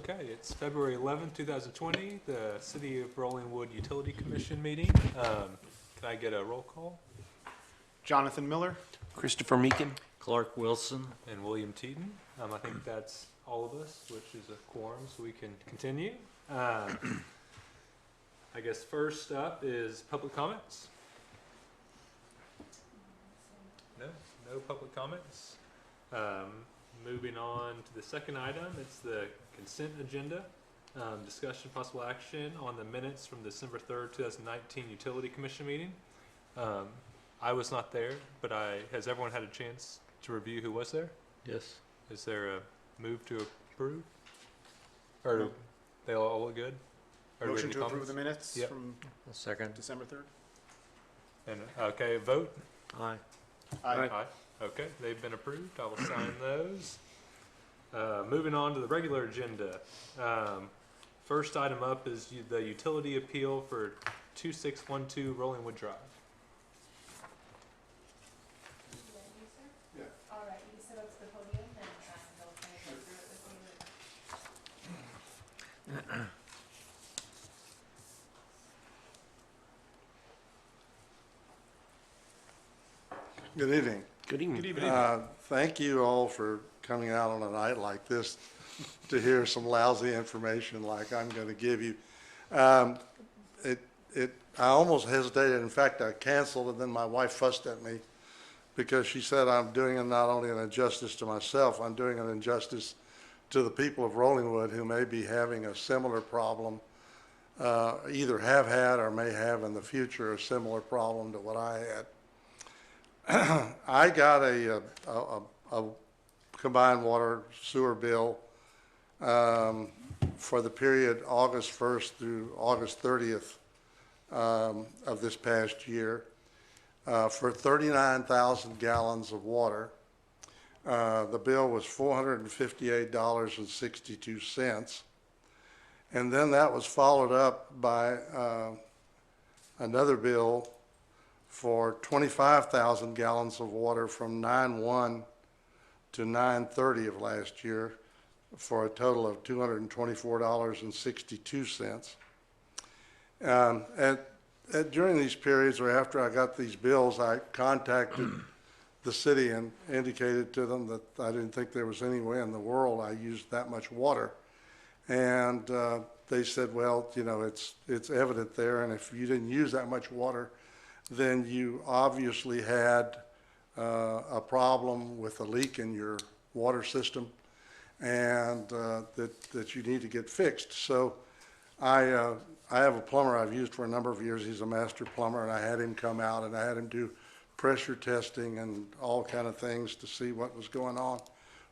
Okay, it's February 11th, 2020, the City of Rollingwood Utility Commission meeting. Can I get a roll call? Jonathan Miller. Christopher Meekin. Clark Wilson. And William Teaton. I think that's all of us, which is a quorum, so we can continue. I guess first up is public comments. No public comments. Moving on to the second item, it's the consent agenda. Discussion, possible action on the minutes from December 3rd, 2019 Utility Commission meeting. I was not there, but has everyone had a chance to review who was there? Yes. Is there a move to approve? Or they all look good? Or do we have Motion any to approve comments? the minutes Yep. from A second. December 3rd. And, okay, vote? Aye. Aye. Okay, they've been approved. I will sign those. Moving on to the regular agenda. First item up is the utility appeal for 2612 Rollingwood Drive. Yeah. All right, you can sit up to the podium and they'll kind of go through it with you. Good evening. Good evening. Good evening. Thank you all for coming out on a night like this to hear some lousy information like I'm going to give you. I almost hesitated. In fact, I canceled, and then my wife fussed at me because she said I'm doing not only an injustice to myself, I'm doing an injustice to the people of Rollingwood who may be having a similar problem, either have had or may have in the future a similar problem to what I had. I got a combined water sewer bill for the period August 1st through August 30th of this past year for 39,000 gallons of water. The bill was $458.62. And then that was followed up by another bill for 25,000 gallons of water from 9/1 to 9/30 of last year for a total of $224.62. During these periods, or after I got these bills, I contacted the city and indicated to them that I didn't think there was any way in the world I used that much water. And they said, well, you know, it's evident there, and if you didn't use that much water, then you obviously had a problem with a leak in your water system, and that you need to get fixed. So I have a plumber I've used for a number of years. He's a master plumber, and I had him come out and I had him do pressure testing and all kind of things to see what was going on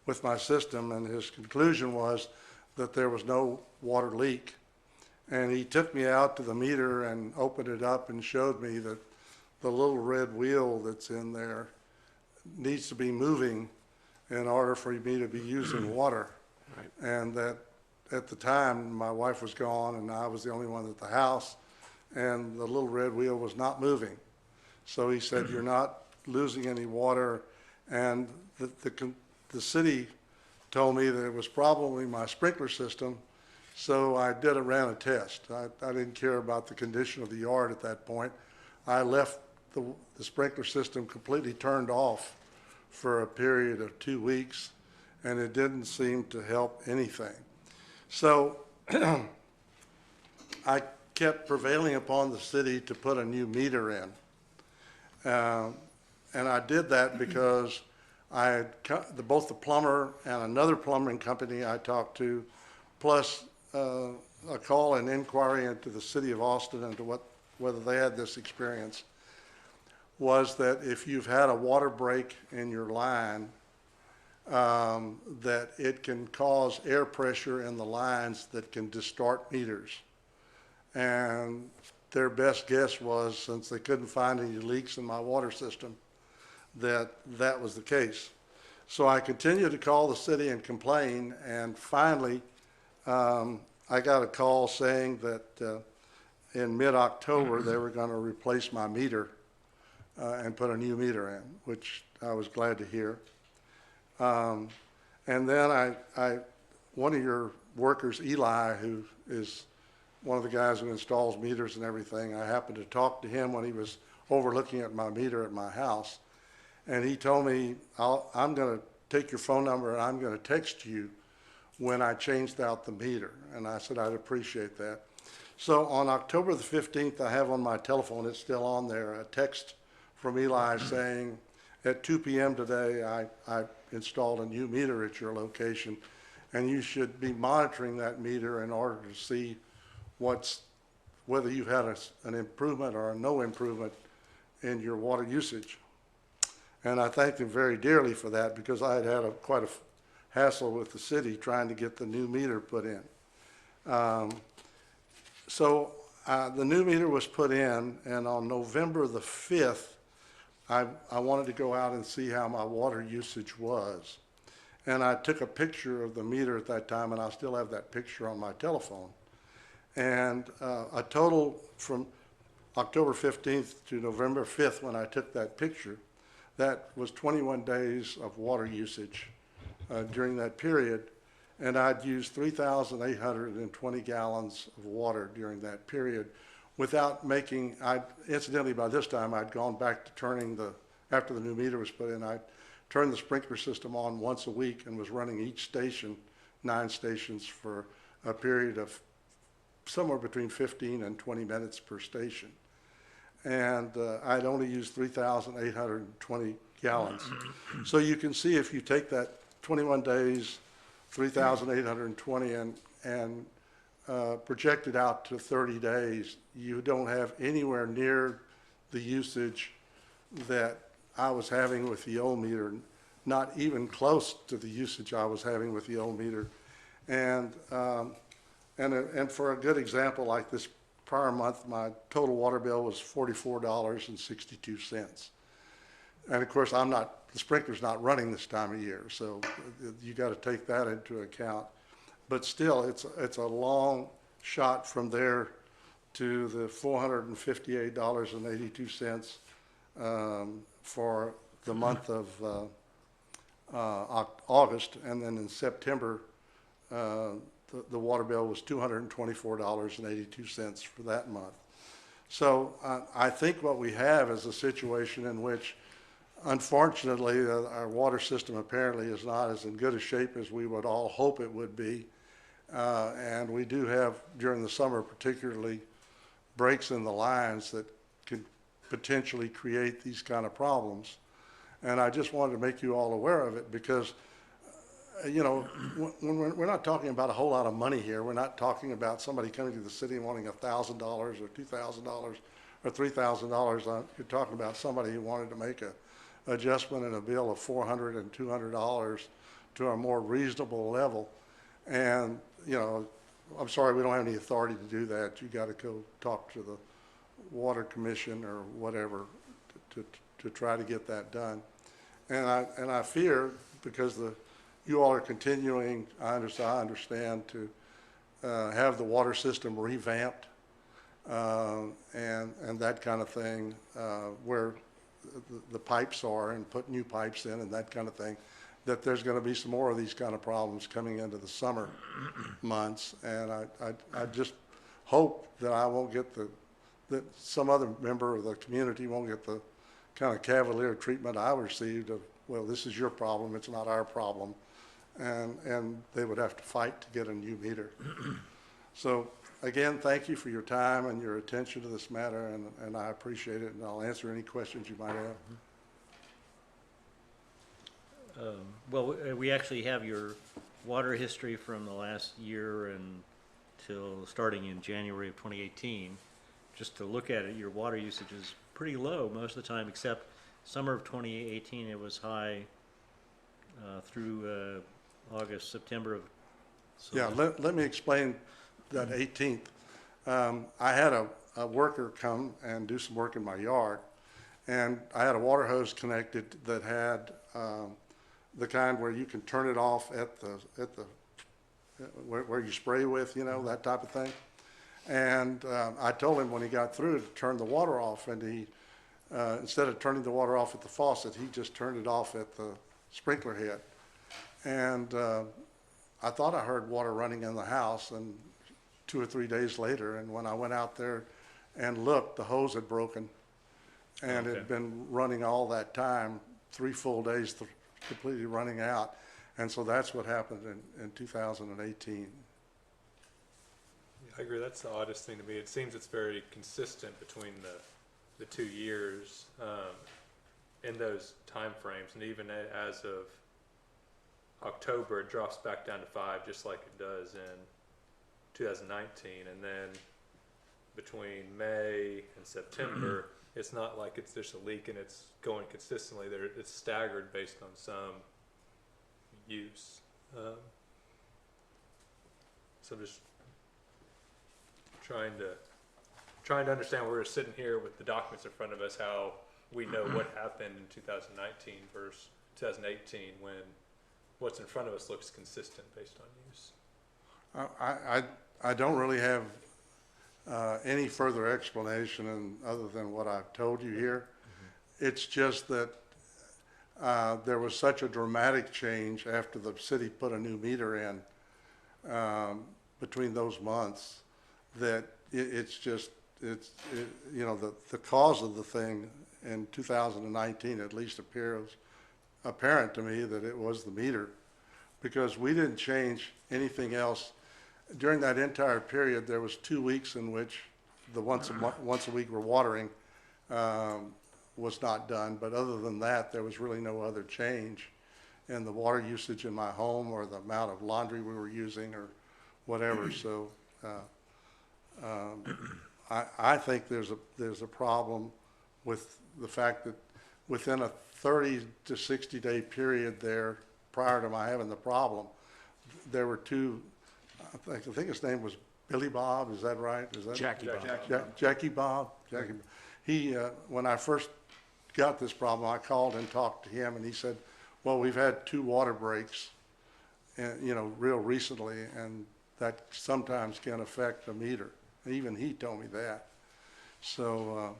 with my system, and his conclusion was that there was no water leak. And he took me out to the meter and opened it up and showed me that the little red wheel that's in there needs to be moving in order for me to be using water. Right. And that at the time my wife was gone and I was the only one at the house, and the little red wheel was not moving. So he said, you're not losing any water. And the city told me that it was probably my sprinkler system. So I ran a test. I didn't care about the condition of the yard at that point. I left the sprinkler system completely turned off for a period of 2 weeks, and it didn't seem to help anything. So I kept prevailing upon the city to put a new meter in. And I did that because I had both the plumber and another plumbing company I talked to, plus a call and inquiry into the city of Austin into whether they had this experience, was that if you've had a water break in your line, that it can cause air pressure in the lines that can distort meters. And their best guess was, since they couldn't find any leaks in my water system, that was the case. So I continued to call the city and complain, and finally I got a call saying that in mid-October they were going to replace my meter and put a new meter in, which I was glad to hear. And then one of your workers, Eli, who is one of the guys who installs meters and everything, I happened to talk to him when he was overlooking at my meter at my house. And he told me, I'm going to take your phone number and I'm going to text you when I changed out the meter. And I said, I'd appreciate that. So on October the 15th, I have on my telephone, it's still on there, a text from Eli saying, at 2 p.m. today, I installed a new meter at your location, and you should be monitoring that meter in order to see whether you've had an improvement or a no improvement in your water usage. And I thanked him very dearly for that, because I had quite a hassle with the city trying to get the new meter put in. So the new meter was put in, and on November the 5th, I wanted to go out and see how my water usage was. And I took a picture of the meter at that time, and I still have that picture on my telephone. And a total from October 15th to November 5th, when I took that picture, that was 21 days of water usage during that period. And I'd used 3,820 gallons of water during that period without making, incidentally, by this time, I'd gone back to after the new meter was put in, I turned the sprinkler system on once a week and was running each station, 9 stations, for a period of somewhere between 15 and 20 minutes per station. And I'd only used 3,820 gallons. So you can see, if you take that 21 days, 3,820, and project it out to 30 days, you don't have anywhere near the usage that I was having with the old meter, not even close to the usage I was having with the old meter. And for a good example, like this prior month, my total water bill was $44.62. And of course, the sprinkler's not running this time of year, so you got to take that into account. But still, it's a long shot from there to the $458.82 for the month of August, and then in September, the water bill was $224.82 for that month. So I think what we have is a situation in which, unfortunately, our water system apparently is not as in good a shape as we would all hope it would be. And we do have, during the summer particularly, breaks in the lines that could potentially create these kind of problems. And I just wanted to make you all aware of it, because you know, when we're not talking about a whole lot of money here. We're not talking about somebody coming to the city and wanting $1,000 or $2,000 or $3,000. You're talking about somebody who wanted to make a adjustment in a bill of $400 and $200 to a more reasonable level. And you know, I'm sorry, we don't have any authority to do that. You got to go talk to the Water Commission or whatever to try to get that done. And I fear, because you all are continuing, I understand, to have the water system revamped and that kind of thing, where the pipes are, and put new pipes in and that kind of thing, that there's going to be some more of these kind of problems coming into the summer months. And I just hope that I won't get that some other member of the community won't get the kind of cavalier treatment I received of, well, this is your problem, it's not our problem. And they would have to fight to get a new meter. So again, thank you for your time and your attention to this matter, and I appreciate it, and I'll answer any questions you might have. Well, we actually have your water history from the last year until starting in January of 2018. Just to look at it, your water usage is pretty low most of the time, except summer of 2018 it was high through August, September of. So yeah, let me explain that 18th. I had a worker come and do some work in my yard, and I had a water hose connected that had the kind where you can turn it off at where you spray with, you know, that type of thing. And I told him when he got through to turn the water off, and he instead of turning the water off at the faucet, he just turned it off at the sprinkler head. And I thought I heard water running in the house, and 2 or 3 days later, and when I went out there and looked, the hose had broken, and it Okay. had been running all that time, 3 full days, completely running out. And so that's what happened in 2018. I agree. That's the oddest thing to me. It seems it's very consistent between the 2 years in those time frames, and even as of October, it drops back down to 5, just like it does in 2019, and then between May and September, it's not like it's just a leak and it's going consistently. It's staggered based on some use. So I'm just trying to understand where we're sitting here with the documents in front of us, how we know what happened in 2019 versus 2018 when what's in front of us looks consistent based on use. I don't really have any further explanation other than what I've told you here. It's just that there was such a dramatic change after the city put a new meter in between those months that the cause of the thing in 2019 at least appears apparent to me that it was the meter, because we didn't change anything else. During that entire period, there was 2 weeks in which the once a week rewatering was not done, but other than that, there was really no other change in the water usage in my home or the amount of laundry we were using or whatever. So I think there's a problem with the fact that within a 30 to 60 day period there, prior to my having the problem, there were two. I think his name was Billy Bob. Is that right? Is that Jackie Bob. Jackie Bob? Jackie. He when I first got this problem, I called and talked to him, and he said, "Well, we've had 2 water breaks, and real recently, and that sometimes can affect the meter." And even he told me that. So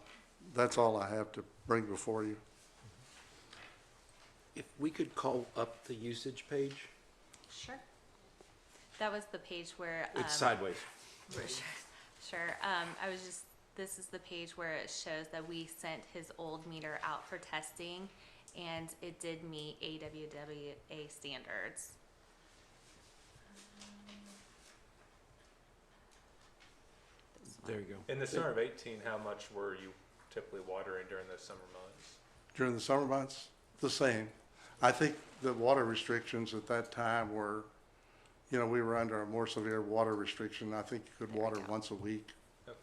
that's all I have to bring before you. If we could call up the usage page, Sure. That was the page where. it's sideways. Sure. Sure. This is the page where it shows that we sent his old meter out for testing, and it did meet AWWA standards. There you go. In the summer of 18, how much were you typically watering during those summer months? During the summer months, the same. I think the water restrictions at that time were, we were under a more severe water restriction. I think you could There we water go. once a week. Okay.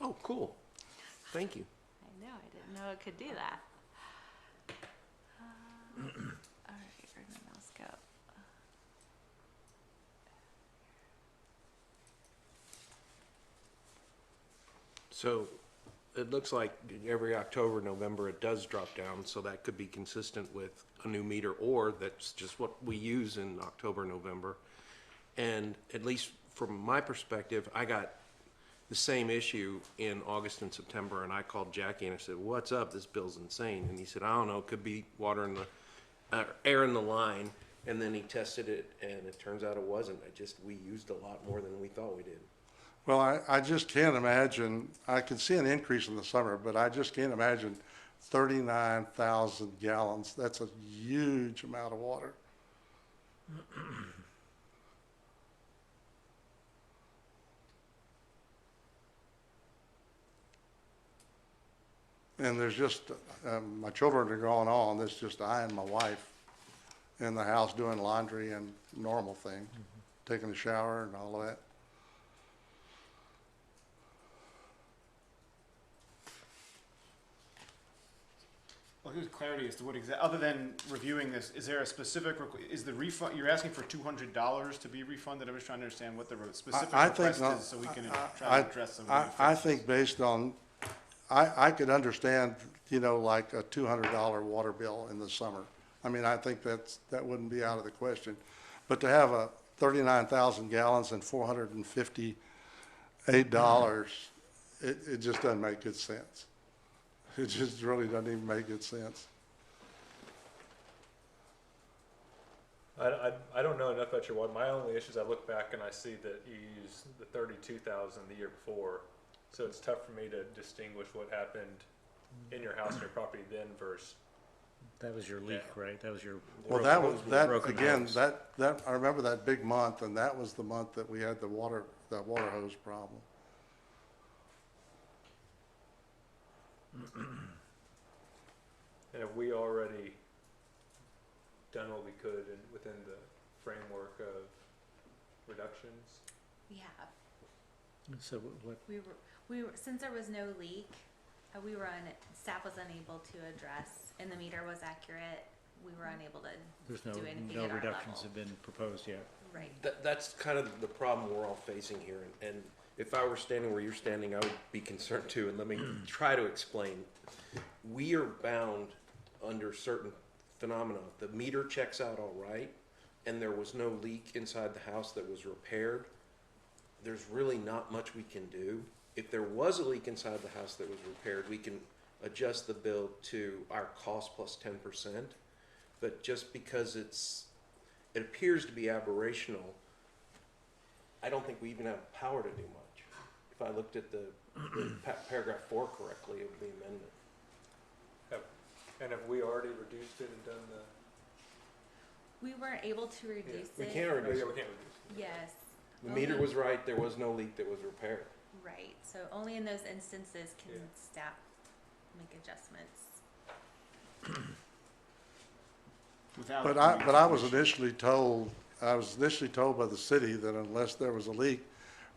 Oh, cool. Thank you. I know, I didn't know it could do that. All right, where'd my mouse go? So it looks like every October, November, it does drop down, so that could be consistent with a new meter, or that's just what we use in October, November. And at least from my perspective, I got the same issue in August and September, and I called Jackie and I said, "What's up? This bill's insane." And he said, "I don't know, it could be water in the, air in the line." And then he tested it, and it turns out it wasn't. We used a lot more than we thought we did. Well, I just can't imagine, I can see an increase in the summer, but I just can't imagine 39,000 gallons. That's a huge amount of water. And there's just, my children are going on, there's just I and my wife in the house doing laundry and normal things, taking a shower and all of that. Well, here's clarity as to what other than reviewing this, is there a specific, is the refund, you're asking for $200 to be refunded? I was trying to understand what the specific I think request not- is, so we can try to address some of the I offenses. think based on, I could understand, like a $200 water bill in the summer. I mean, I think that wouldn't be out of the question. But to have a 39,000 gallons and $458, it just doesn't make good sense. It just really doesn't even make good sense. I don't know enough about your water. My only issue is I look back and I see that you used the 32,000 the year before. So it's tough for me to distinguish what happened in your house and your property then versus, That was your leak, right? That was your, Well, that was, that, Broken again, hose. that, I remember that big month, and that was the month that we had that water hose problem. and have we already done what we could within the framework of reductions? We have. so what, We were, since there was no leak, staff was unable to address, and the meter was accurate, we were unable to there's do anything no at our reductions level. have been proposed yet. Right. That's kind of the problem we're all facing here, and if I were standing where you're standing, I would be concerned too, and let me try to explain. We are bound under certain phenomena. The meter checks out all right, and there was no leak inside the house that was repaired. There's really not much we can do. If there was a leak inside the house that was repaired, we can adjust the bill to our cost plus 10%. But just because it appears to be aberrational, I don't think we even have power to do much. If I looked at the paragraph 4 correctly of the amendment. And have we already reduced it and done the? We weren't able to reduce We it. can't Oh, reduce yeah, it. we can't reduce it. Yes. The meter Only- was right, there was no leak that was repaired. Right, so only in those instances can Yeah. staff make adjustments. Without. But I was initially told by the city that unless there was a leak,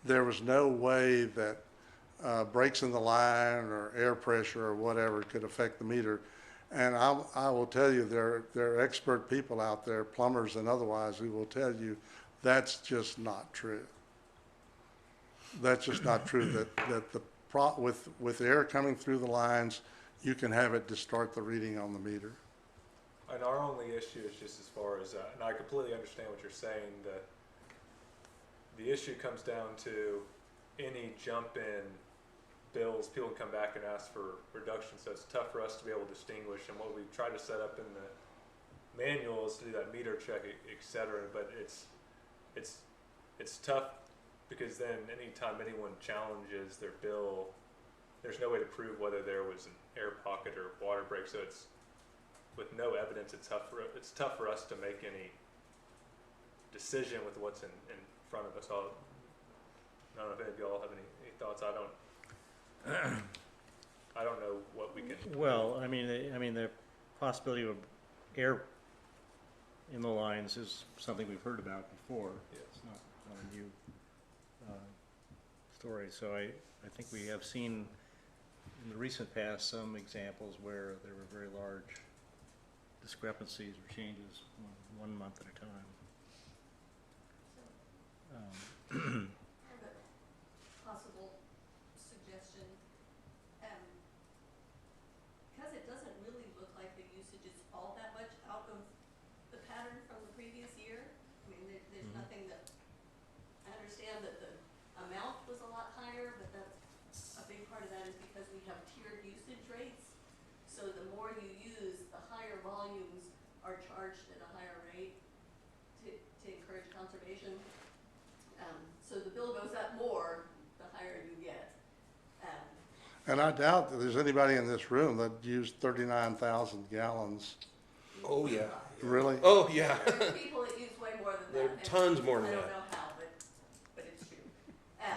there was no way that breaks in the line or air pressure or whatever could affect the meter. And I will tell you, there are expert people out there, plumbers and otherwise, who will tell you that's just not true. That's just not true, with air coming through the lines, you can have it distort the reading on the meter. And our only issue is just as far as, and I completely understand what you're saying, the issue comes down to any jump in bills, people come back and ask for reduction, so it's tough for us to be able to distinguish, and what we try to set up in the manual is to do that meter check, et cetera, but it's tough, because then anytime anyone challenges their bill, there's no way to prove whether there was an air pocket or water break, so it's, with no evidence, it's tough for us to make any decision with what's in front of us. I don't know if any of y'all have any thoughts. I don't know what we can. Well, I mean, the possibility of air in the lines is something we've heard about before. Yeah. It's not a new story. So I think we have seen in the recent past some examples where there were very large discrepancies or changes one month at a time. I have a possible suggestion. Because it doesn't really look like the usage is all that much out of the pattern from the previous year. I mean, there's nothing that, I understand that the amount was a lot higher, but that's, a big part of that is because we have tiered usage rates. So the more you use, the higher volumes are charged at a higher rate to encourage conservation. So the bill goes up more, the higher you get. And I doubt that there's anybody in this room that used 39,000 gallons. Oh, yeah. Really? Oh, yeah. There's people that use way more than that. There are and tons more than I don't that. know how, but it's true.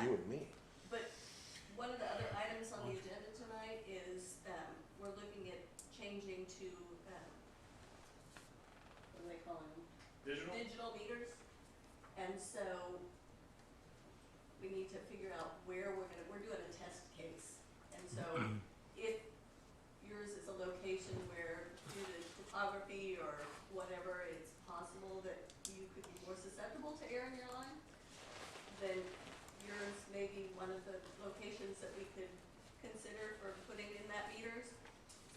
You and me. But one of the other items on the agenda tonight is, we're looking at changing to, what do they call them? Digital meters. And so we need to figure out where we're doing a test case. And so if yours is a location where due to topography or whatever, it's possible that you could be more susceptible to air in your line, then yours may be one of the locations that we could consider for putting in that meters.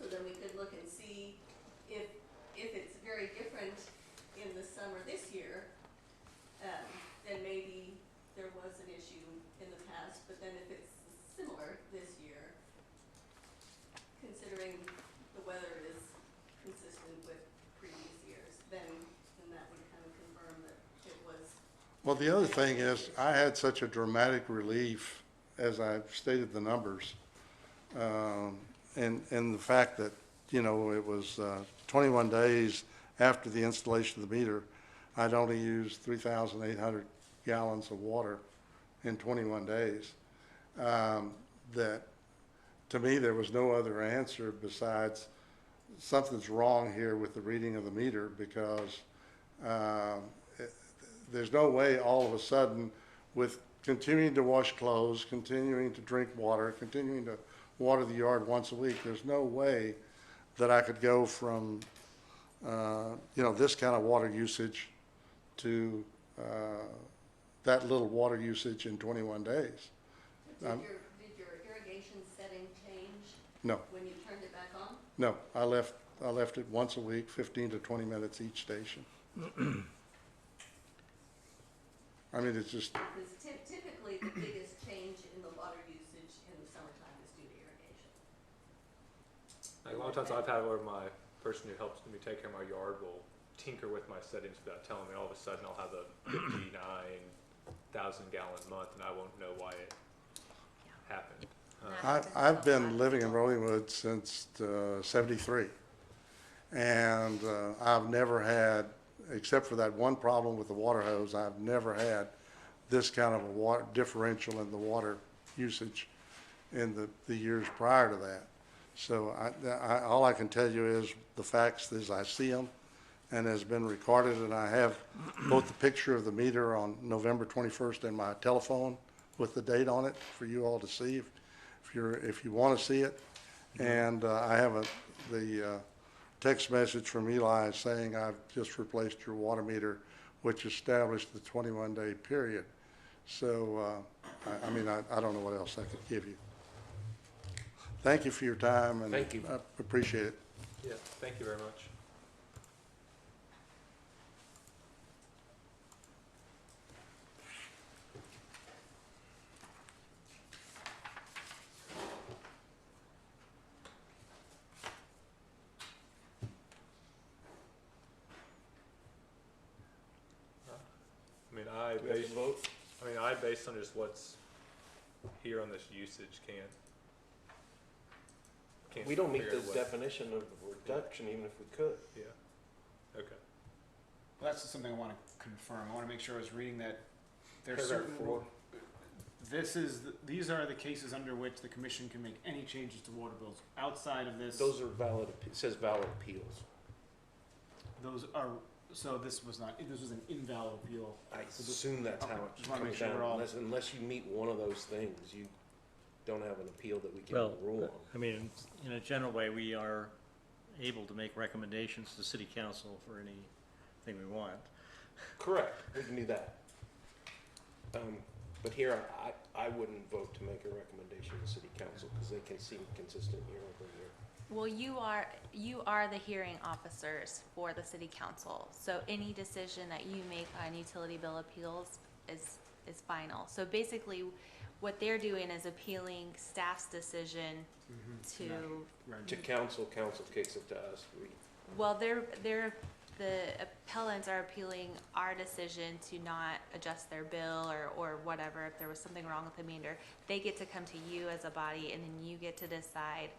So then we could look and see if it's very different in the summer this year, then maybe there was an issue in the past, but then if it's similar this year, considering the weather is consistent with previous years, then that would kind of Well, the other thing is, I had such a dramatic relief as I stated the numbers. And the fact that, you know, it was 21 days after the installation of the meter, I'd only used 3,800 gallons of water in 21 days. That, to me, there was no other answer besides something's wrong here with the reading of the meter, because there's no way all of a sudden, with continuing to wash clothes, continuing to drink water, continuing to water the yard once a week, there's no way that I could go from, you know, this kind of water usage to that little water usage in 21 days. Did your irrigation setting change No, when you turned it back on? no, I left it once a week, 15 to 20 minutes each station. I mean, it's just, Because typically the biggest change in the water usage in the summertime is due to irrigation. Like, a lot of times I've had where my person who helps me take care of my yard will tinker with my settings without telling me. All of a sudden I'll have a 59,000 gallon month and I won't know why it happened. I've been living in Rollingwood since 73. And I've never had, except for that one problem with the water hose, I've never had this kind of a water differential in the water usage in the years prior to that. So all I can tell you is the facts as I see them, and has been recorded, and I have both the picture of the meter on November 21st and my telephone with the date on it for you all to see if you want to see it. And I have the text message from Eli saying, I've just replaced your water meter, which established the 21-day period. So, I mean, I don't know what else I could give you. Thank you for your time, and Thank you. I appreciate it. Yeah, thank you very much. We have to vote? I based on just what's here on this usage can't We don't meet figure the out what- definition of reduction even if we could. Yeah, okay. Well, that's something I want to confirm. I want to make sure I was reading that there's Paragraph certain. 4. These are the cases under which the commission can make any changes to water bills. Outside of this, Those are valid, it says valid appeals. those are, so this was an invalid appeal. I assume that's how Okay, it just wanna comes make sure down, we're all- unless you meet one of those things, you don't have an appeal that we can Well, rule on. I mean, in a general way, we are able to make recommendations to city council for anything we want. Correct, we can do that. But here, I wouldn't vote to make a recommendation to city council, because they can seem consistent year over year. Well, you are the hearing officers for the city council, so any decision that you make on utility bill appeals is final. So basically, what they're doing is appealing staff's decision to, Right. To council kicks it to us. well, the appellants are appealing our decision to not adjust their bill or whatever, if there was something wrong with the meter. They get to come to you as a body, and then you get to decide,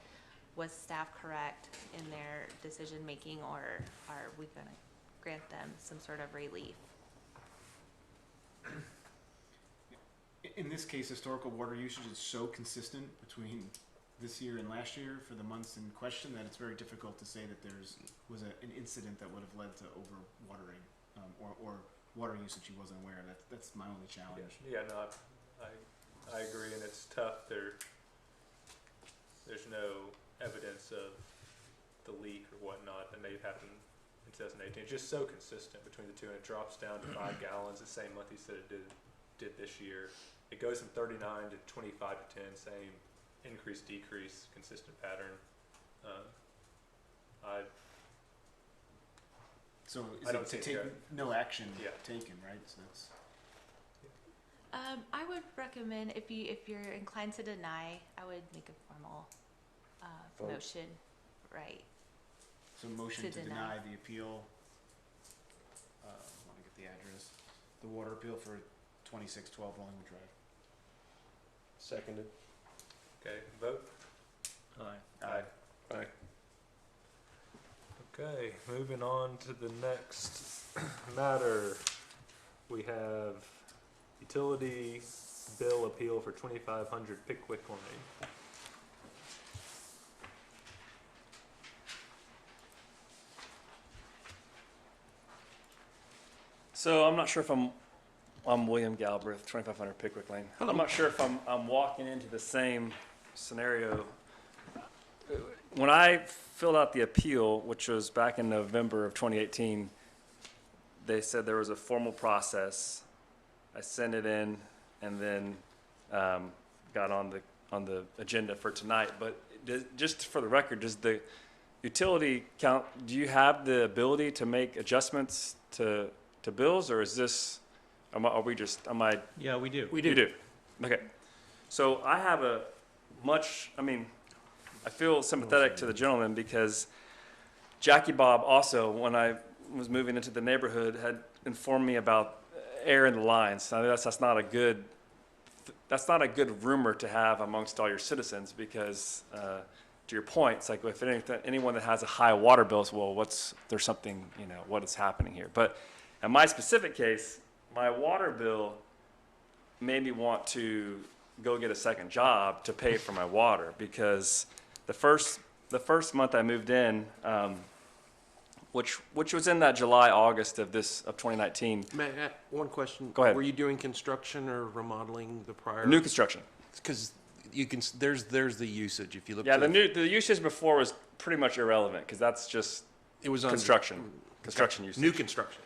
was staff correct in their decision-making, or are we gonna grant them some sort of relief? In this case, historical water usage is so consistent between this year and last year for the months in question that it's very difficult to say that was an incident that would have led to overwatering or water usage he wasn't aware of. That's my only challenge. Yeah, no, I agree, and it's tough. There's no evidence of the leak or whatnot that may have happened in 2018. It's just so consistent between the two, and it drops down to 5 gallons the same month he said it did this year. It goes from 39 to 25 to 10, same increase, decrease, consistent pattern. So I don't to see it take here. no action Yeah. taken, right? So that's I would recommend, if you're inclined to deny, I would make a formal Vote. motion, right? so motion To to deny. deny the appeal. I want to get the address. the water appeal for 2612 Rollingwood Drive. Seconded. Okay, vote. Aye. Aye. Aye. Okay, moving on to the next matter. We have utility bill appeal for 2500 Pickwick Lane. So I'm not sure if I'm William Galbraith, 2500 Pickwick Lane. I'm not sure if I'm walking into the same scenario. When I filled out the appeal, which was back in November of 2018, they said there was a formal process. I sent it in and then got on the agenda for tonight. But just for the record, does the utility count? Do you have the ability to make adjustments to bills, or is this? Yeah, we do. You do. Okay. So I have I feel sympathetic to the gentleman because Jackie Bob also, when I was moving into the neighborhood, had informed me about air in the lines. Now that's not a good rumor to have amongst all your citizens because, to your point, it's like if anyone that has a high water bill is, well, there's something, what is happening here? But in my specific case, my water bill made me want to go get a second job to pay for my water because the first month I moved in, which was in that July, August of 2019. May I ask one question? Go ahead. Were you doing construction or remodeling the prior? New construction. Because you can, there's the usage, if you look. Yeah, to the usage before was pretty much irrelevant because that's just it was on construction usage. New construction.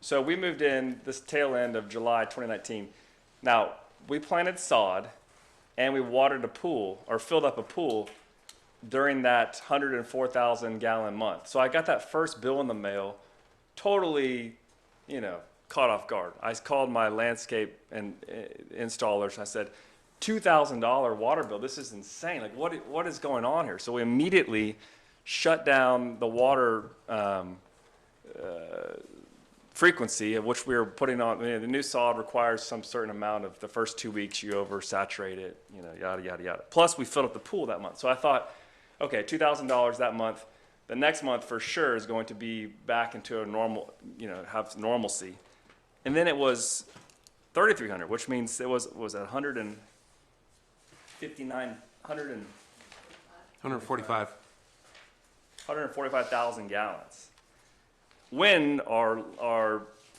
So we moved in this tail end of July 2019. Now, we planted sod and we watered a pool or filled up a pool during that 104,000 gallon month. So I got that first bill in the mail, totally, caught off guard. I called my landscape and installers. I said, $2,000 water bill. This is insane. Like, what is going on here? So we immediately shut down the water frequency of which we were putting on. The new sod requires some certain amount of the first 2 weeks you oversaturate it, yada, yada, yada. Plus we filled up the pool that month. So I thought, okay, $2,000 that month. The next month for sure is going to be back into a normal, have normalcy. And then it was 3,300, which means it was at 145. 145,000 gallons. When our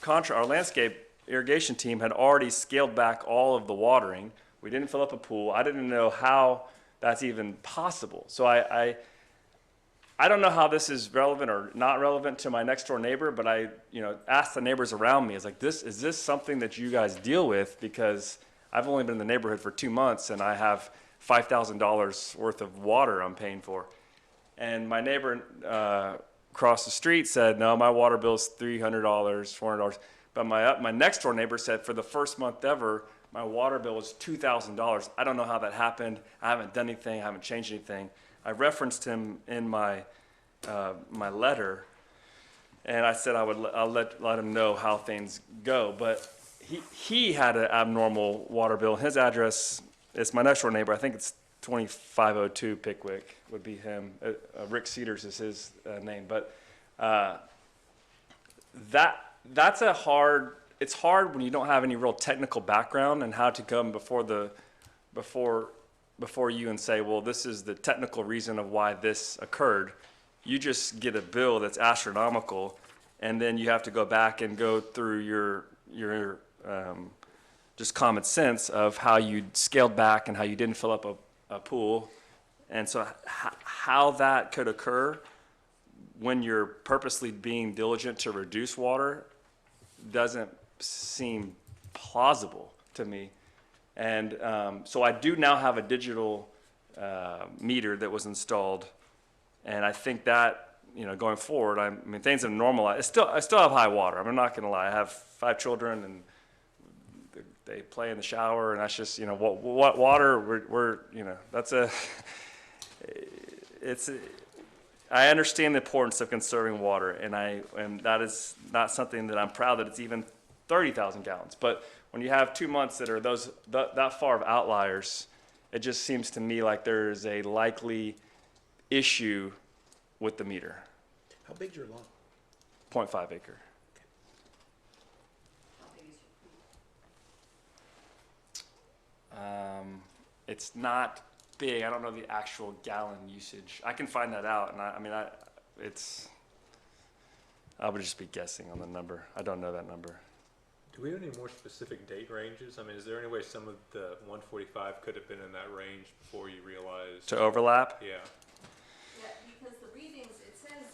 landscape irrigation team had already scaled back all of the watering, we didn't fill up a pool. I didn't know how that's even possible. So I don't know how this is relevant or not relevant to my next door neighbor, but I asked the neighbors around me. Is this something that you guys deal with? Because I've only been in the neighborhood for 2 months and I have $5,000 worth of water I'm paying for. And my neighbor across the street said, no, my water bill is $300, $400. But my next door neighbor said for the first month ever, my water bill was $2,000. I don't know how that happened. I haven't done anything. I haven't changed anything. I referenced him in my letter, and I said I'll let him know how things go. But he had an abnormal water bill. His address is my next door neighbor. I think it's 2502 Pickwick would be him. Rick Cedars is his name. But that's it's hard when you don't have any real technical background and how to come before you and say, well, this is the technical reason of why this occurred. You just get a bill that's astronomical, and then you have to go back and go through your just common sense of how you scaled back and how you didn't fill up a pool. And so how that could occur when you're purposely being diligent to reduce water doesn't seem plausible to me. And so I do now have a digital meter that was installed, and I think that going forward, things have normalized. I still have high water. I'm not going to lie. I have 5 children, and they play in the shower, and that's just what water. We're that's I understand the importance of conserving water, and that is not something that I'm proud that it's even 30,000 gallons. But when you have 2 months that are that far of outliers, it just seems to me like there is a likely issue with the meter. How big's your lot? 0.5 acre. How big is your pool? It's not big. I don't know the actual gallon usage. I can find that out, and I would just be guessing on the number. I don't know that number. Do we have any more specific date ranges? I mean, is there any way some of the 145 could have been in that range before you realized? To overlap? Yeah. Yeah, because the readings, it says,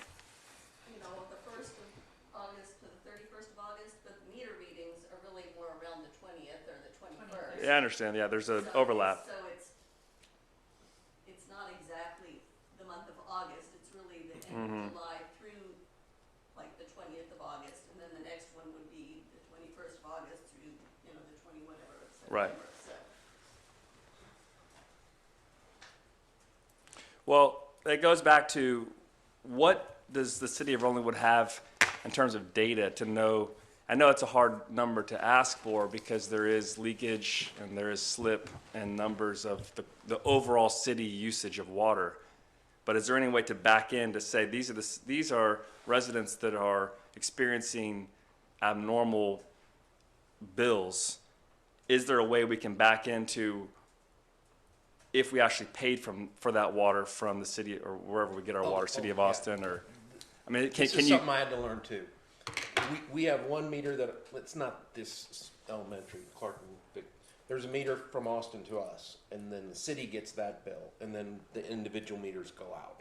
the 1st of August to the 31st of August, but the meter readings are really more around the 20th or the 21st. Yeah, I understand. Yeah, there's an So overlap. So it's not exactly the month of August, it's really the end of July through like the 20th of August, and then the next one would be the 21st of August through, the 20 whatever of September. Right. So, Well, it goes back to what does the city of Rollingwood have in terms of data to know? I know it's a hard number to ask for because there is leakage and there is slip and numbers of the overall city usage of water. But is there any way to back in to say these are residents that are experiencing abnormal bills? Is there a way we can back into if we actually paid for that water from the city or wherever we get our water, city of yeah. Austin, or I mean, This can is you? something I had to learn too. We have one meter that, it's not this elementary, Clark, but there's a meter from Austin to us, and then the city gets that bill, and then the individual meters go out.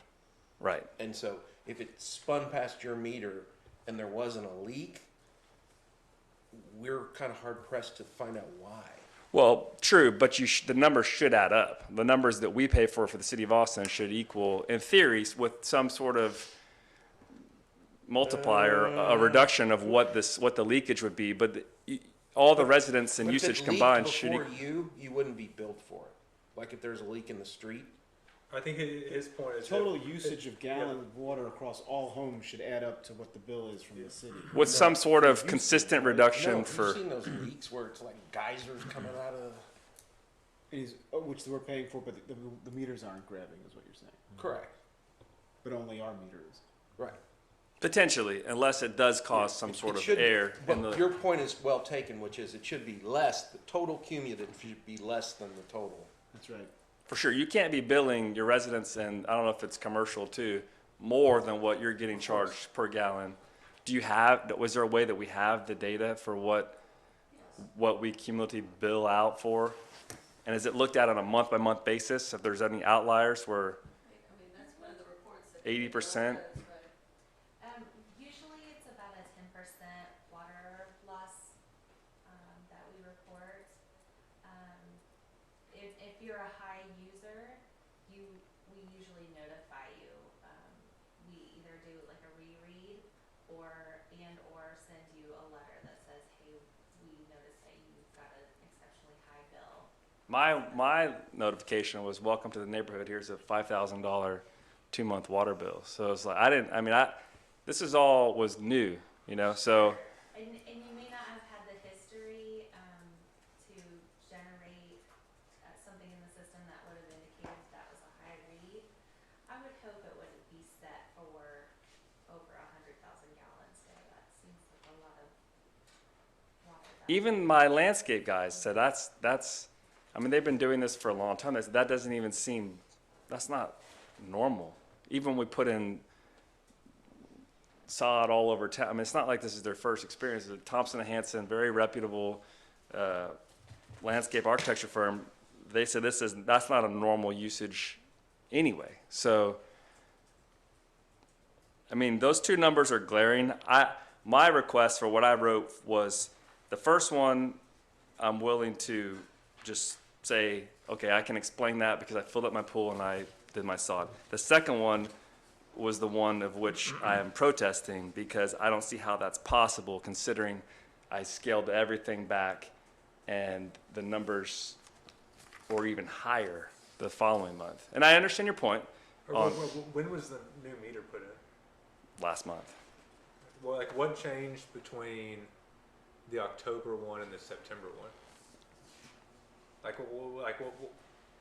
Right. And so if it spun past your meter and there wasn't a leak, we're kind of hard pressed to find out why. Well, true, but the numbers should add up. The numbers that we pay for the city of Austin should equal, in theory, with some sort of multiplier, a reduction of what the leakage would be. But all the residents and But if it usage leaked combined should. before you wouldn't be billed for it. Like if there's a leak in the street. I think his point is Total that usage of gallon of water across all homes should add up to what the bill is from the city. With some sort of Usage, consistent right? reduction No, for. you've seen those leaks where it's like geysers coming out of. Which we're paying for, but the meters aren't grabbing, is what you're saying. Correct. But only our meter is. Right. Potentially, unless it does cause some sort of air. in But the- your point is well taken, which is it should be less, the total cumulative should be less than the total. That's right. For sure, you can't be billing your residents, and I don't know if it's commercial too, more than what you're getting charged per gallon. Was there a way that we have the data for what we cumulatively bill out for? And is it looked at on a month-by-month basis, if there's any outliers where, that's one of the reports that. 80%? That's right. Usually it's about a 10% water loss, that we report. If you're a high user, we usually notify you. We either do like a reread or send you a letter that says, hey, we noticed that you've got an exceptionally high bill. my notification was, welcome to the neighborhood, here's a $5,000 2-month water bill. So it's like, this is all was new, so. And you may not have had the history to generate something in the system that would have indicated that was a high read. I would hope it wouldn't be set for over 100,000 gallons. So that seems like a lot of water. Even my landscape guys said they've been doing this for a long time. They said that doesn't even seem, that's not normal. Even when we put in sod all over town, it's not like this is their first experience. Thompson & Hanson, very reputable landscape architecture firm, they said that's not a normal usage anyway. So, those two numbers are glaring. My request for what I wrote was, the first one, I'm willing to just say, okay, I can explain that because I filled up my pool and I did my sod. The second one was the one of which I am protesting because I don't see how that's possible considering I scaled everything back and the numbers were even higher the following month. And I understand your point when was the new meter put in? last month. Well, like what changed between the October one and the September one? Like,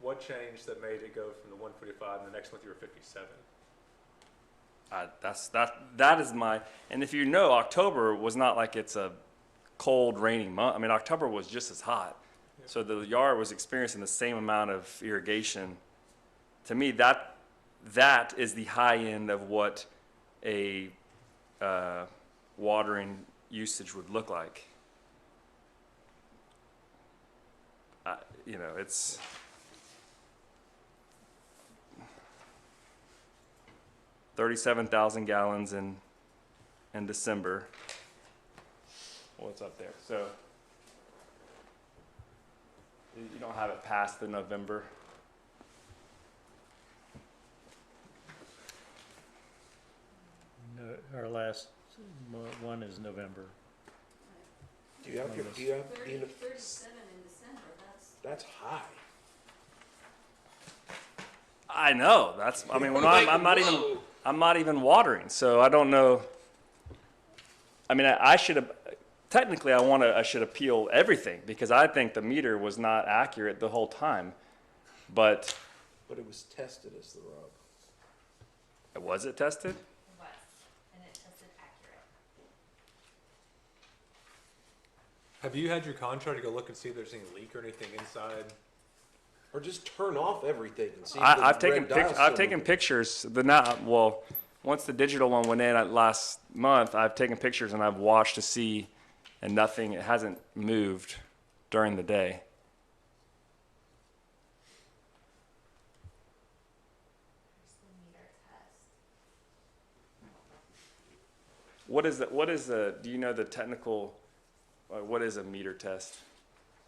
what changed that made it go from the 145 and the next month you were 57? That is my, and if you know, October was not like it's a cold, rainy month. I mean, October was just as hot. Yeah. So the yard was experiencing the same amount of irrigation. To me, that is the high end of what a watering usage would look like. You know, it's 37,000 gallons in December. What's up there? So you don't have it past the November. No, our last one is November. Do you have your, 37 in December, that's high. I know. That's. I mean, when I'm not even. Whoa. I'm not even watering, so I don't know. I mean, I should have. Technically, I should appeal everything because I think the meter was not accurate the whole time, but. But it was tested as the rub. Was it tested? It was, and it tested accurate. Have you had your contractor go look and see if there's any leak or anything inside? Or just turn off everything and see if I've the taken red dial's I've still taken moving. pictures. Once the digital one went in last month, I've taken pictures and I've watched to see, and nothing. It hasn't moved during the day. Here's the meter test. What is the? Do you know the technical? What is a meter test?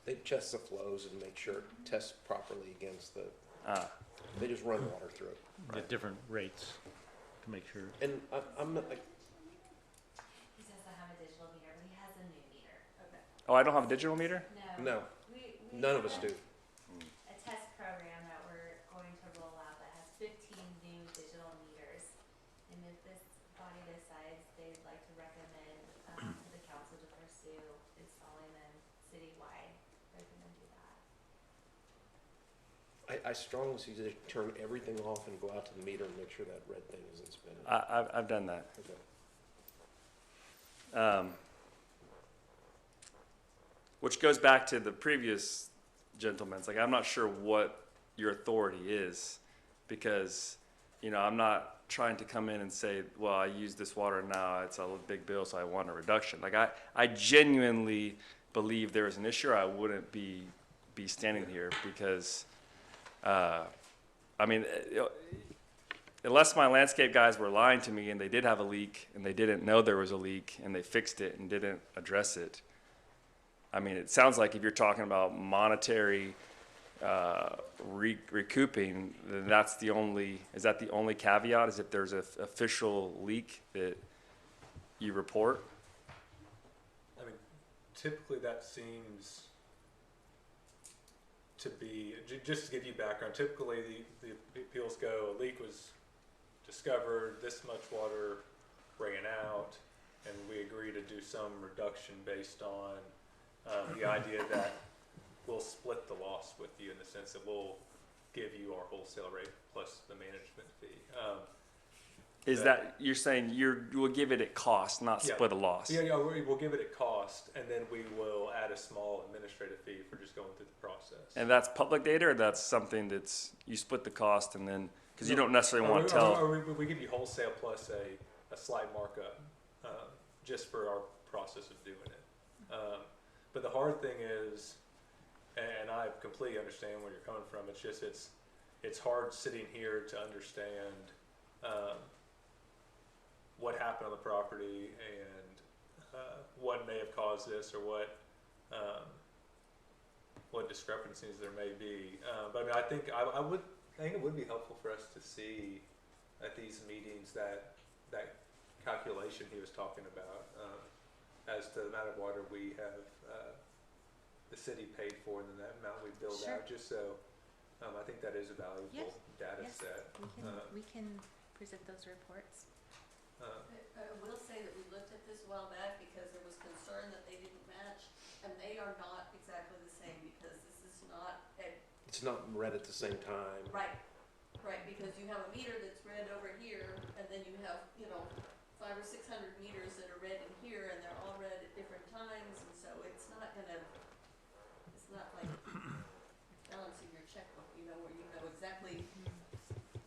They test the flows and make sure it tests properly against the, they just run water through it. At different rates to make sure. And I'm not, like, He doesn't have a digital meter, but he has a new meter. okay. Oh, I don't have a digital meter. no, We none of have us a- do. A test program that we're going to roll out that has 15 new digital meters. And if this body decides they'd like to recommend to the council to pursue installing them citywide, they're gonna do that. I strongly suggest turn everything off and go out to the meter and make sure that red thing isn't spinning. I've done that. Okay. Which goes back to the previous gentleman's. Like, I'm not sure what your authority is, because, you know, I'm not trying to come in and say, well, I use this water now, it's a big bill, so I want a reduction. Like, I genuinely believe there is an issue, or I wouldn't be standing here, because, I mean, unless my landscape guys were lying to me and they did have a leak and they didn't know there was a leak and they fixed it and didn't address it. I mean, it sounds like if you're talking about monetary recouping, then is that the only caveat, is if there's an official leak that you report? I mean, typically that seems to be, just to give you background, typically the appeals go, a leak was discovered, this much water ran out, and we agree to do some reduction based on the idea that we'll split the loss with you, in the sense that we'll give you our wholesale rate plus the management fee. Is that, you're saying you will give it at cost, not Yeah. split a loss? Yeah, we'll give it at cost, and then we will add a small administrative fee for just going through the process. And that's public data, or that's something that's, you split the cost and then, because you don't necessarily want to tell. Or we give you wholesale plus a slight markup, just for our process of doing it. But the hard thing is, and I completely understand where you're coming from, it's just, it's hard sitting here to understand, what happened on the property and, what may have caused this, or what discrepancies there may be. But I mean, I think I think it would be helpful for us to see at these meetings that calculation he was talking about, as to the amount of water we have, the city paid for, and then that amount we billed Sure. out, just so, I think that is a valuable Yes. data Yes, set. we can present those reports. I will say that we looked at this a while back because there was concern that they didn't match, and they are not exactly the same because this is not a, It's not read at the same time. right, because you have a meter that's read over here, and then you have, 500 or 600 meters that are read in here, and they're all read at different times, and so it's not like balancing your checkbook, where you know exactly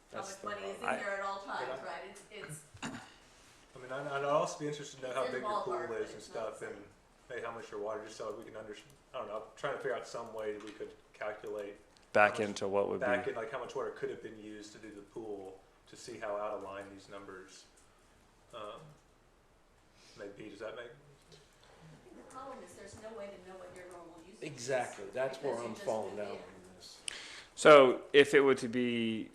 how That's much the money is in problem. there at all times, right? It's I mean, I'd also be interested to know how It's in big your pool ballpark, but is and it's not stuff, the and hey, how much your water, just so we can understand. I don't know. I'm trying to figure out some way we could calculate Back how much- into what would be. back in, like how much water could have been used to do the pool to see how out of line these numbers may be. Does that make? the problem is there's no way to know what your normal usage is. Exactly, that's where because you I'm just falling move down in. on this. So if it were to be,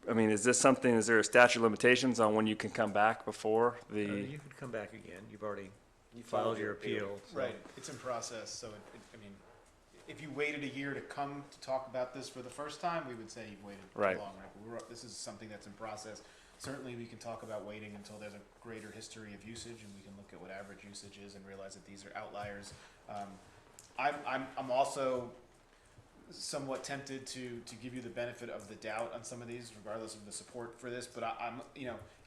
I mean, is there a statute of limitations on when you can come back before the? You could come back again. You've already You filed your appeal. so- Right, it's in process, so if you waited a year to come to talk about this for the first time, we would say you've waited too Right. long, right? But this is something that's in process. Certainly, we can talk about waiting until there's a greater history of usage, and we can look at what average usage is and realize that these are outliers. I'm also somewhat tempted to give you the benefit of the doubt on some of these, regardless of the support for this. But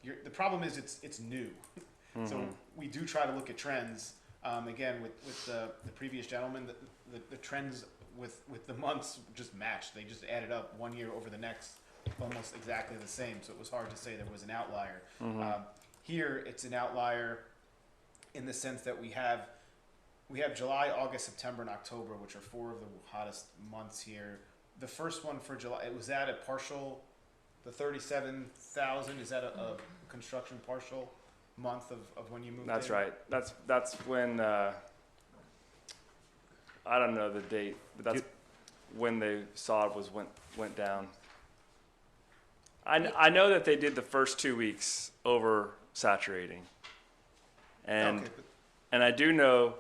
the problem is it's new, so we do try to look at trends. Again, with the previous gentleman, the trends with the months just matched. They just added up one year over the next, almost exactly the same. So it was hard to say there was an outlier. Here, it's an outlier in the sense that we have July, August, September, and October, which are 4 of the hottest months here. The first one for July, was that a partial, the 37,000, is that a construction partial month of when you moved in? That's right. That's when, I don't know the date, but that's when they saw it went down. I know that they did the first 2 weeks over saturating. And, Okay, but and I do know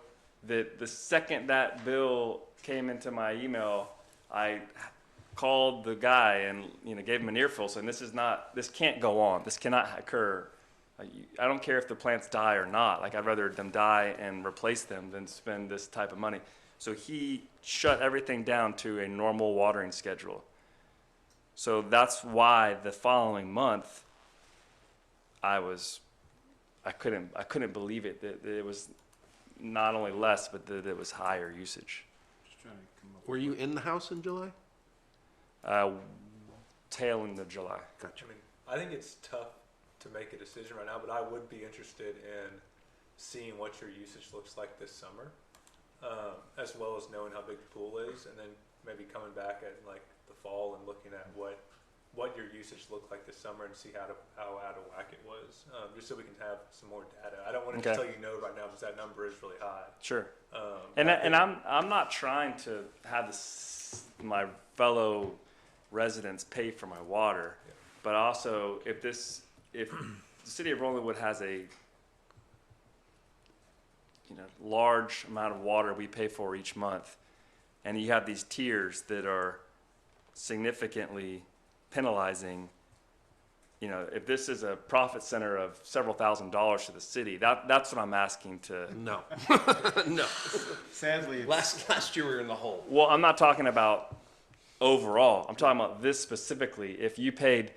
that the second that bill came into my email, I called the guy and gave him an earful saying this can't go on. This cannot occur. I don't care if the plants die or not. Like, I'd rather them die and replace them than spend this type of money. So he shut everything down to a normal watering schedule. So that's why the following month I couldn't believe it that it was not only less, but that it was higher usage. just trying to come up. Were you in the house in July? Tail end of July. Gotcha. I mean, I think it's tough to make a decision right now, but I would be interested in seeing what your usage looks like this summer, as well as knowing how big the pool is, and then maybe coming back at like the fall and looking at what your usage looked like this summer and see how out of whack it was, just so we can have some more data. I don't want to just Okay. tell you no right now because that number is really high. Sure. But I And think- I'm not trying to have my fellow residents pay for my water, Yeah. but also if the city of Rollingwood has a large amount of water we pay for each month, and you have these tiers that are significantly penalizing. If this is a profit center of several $1,000s to the city, that's what I'm asking to. No. No. Sadly, it's, Last year we were in the hole. Well, I'm not talking about overall. I'm talking about this specifically. If you paid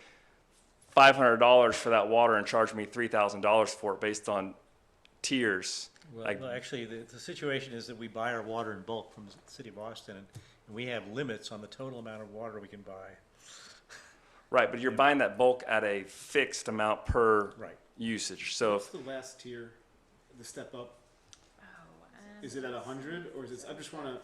$500 for that water and charged me $3,000 for it based on tiers, Well, like- no, actually, the situation is that we buy our water in bulk from the city of Boston, and we have limits on the total amount of water we can buy. right, but you're buying that bulk at a fixed amount per Right. usage. So what's the last tier, the step up? Is it at 100 or is it? I just want to.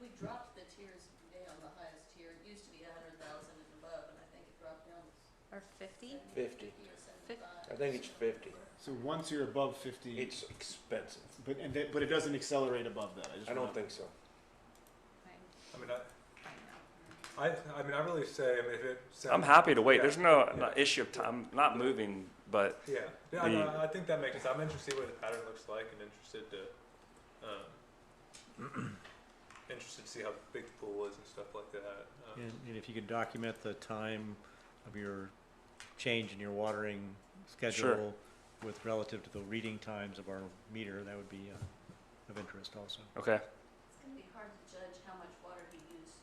We dropped the tiers down, the highest tier. It used to be 100,000 and above, and I think it dropped down to Or 50? 50. or 75. I think it's 50. So once you're above 50, It's expensive. but it doesn't accelerate above that. I don't think so. I mean, I really say, I mean, if it sounds. I'm happy to wait. Yeah. There's no Yeah. issue of time. I'm not moving, but Yeah, The- I think that makes sense. I'm interested in what the pattern looks like and interested to see how big the pool is and stuff like that. And if you could document the time of your change in your watering schedule with relative to the reading times of our meter, that would be of interest also. Okay. It's gonna be hard to judge how much water he used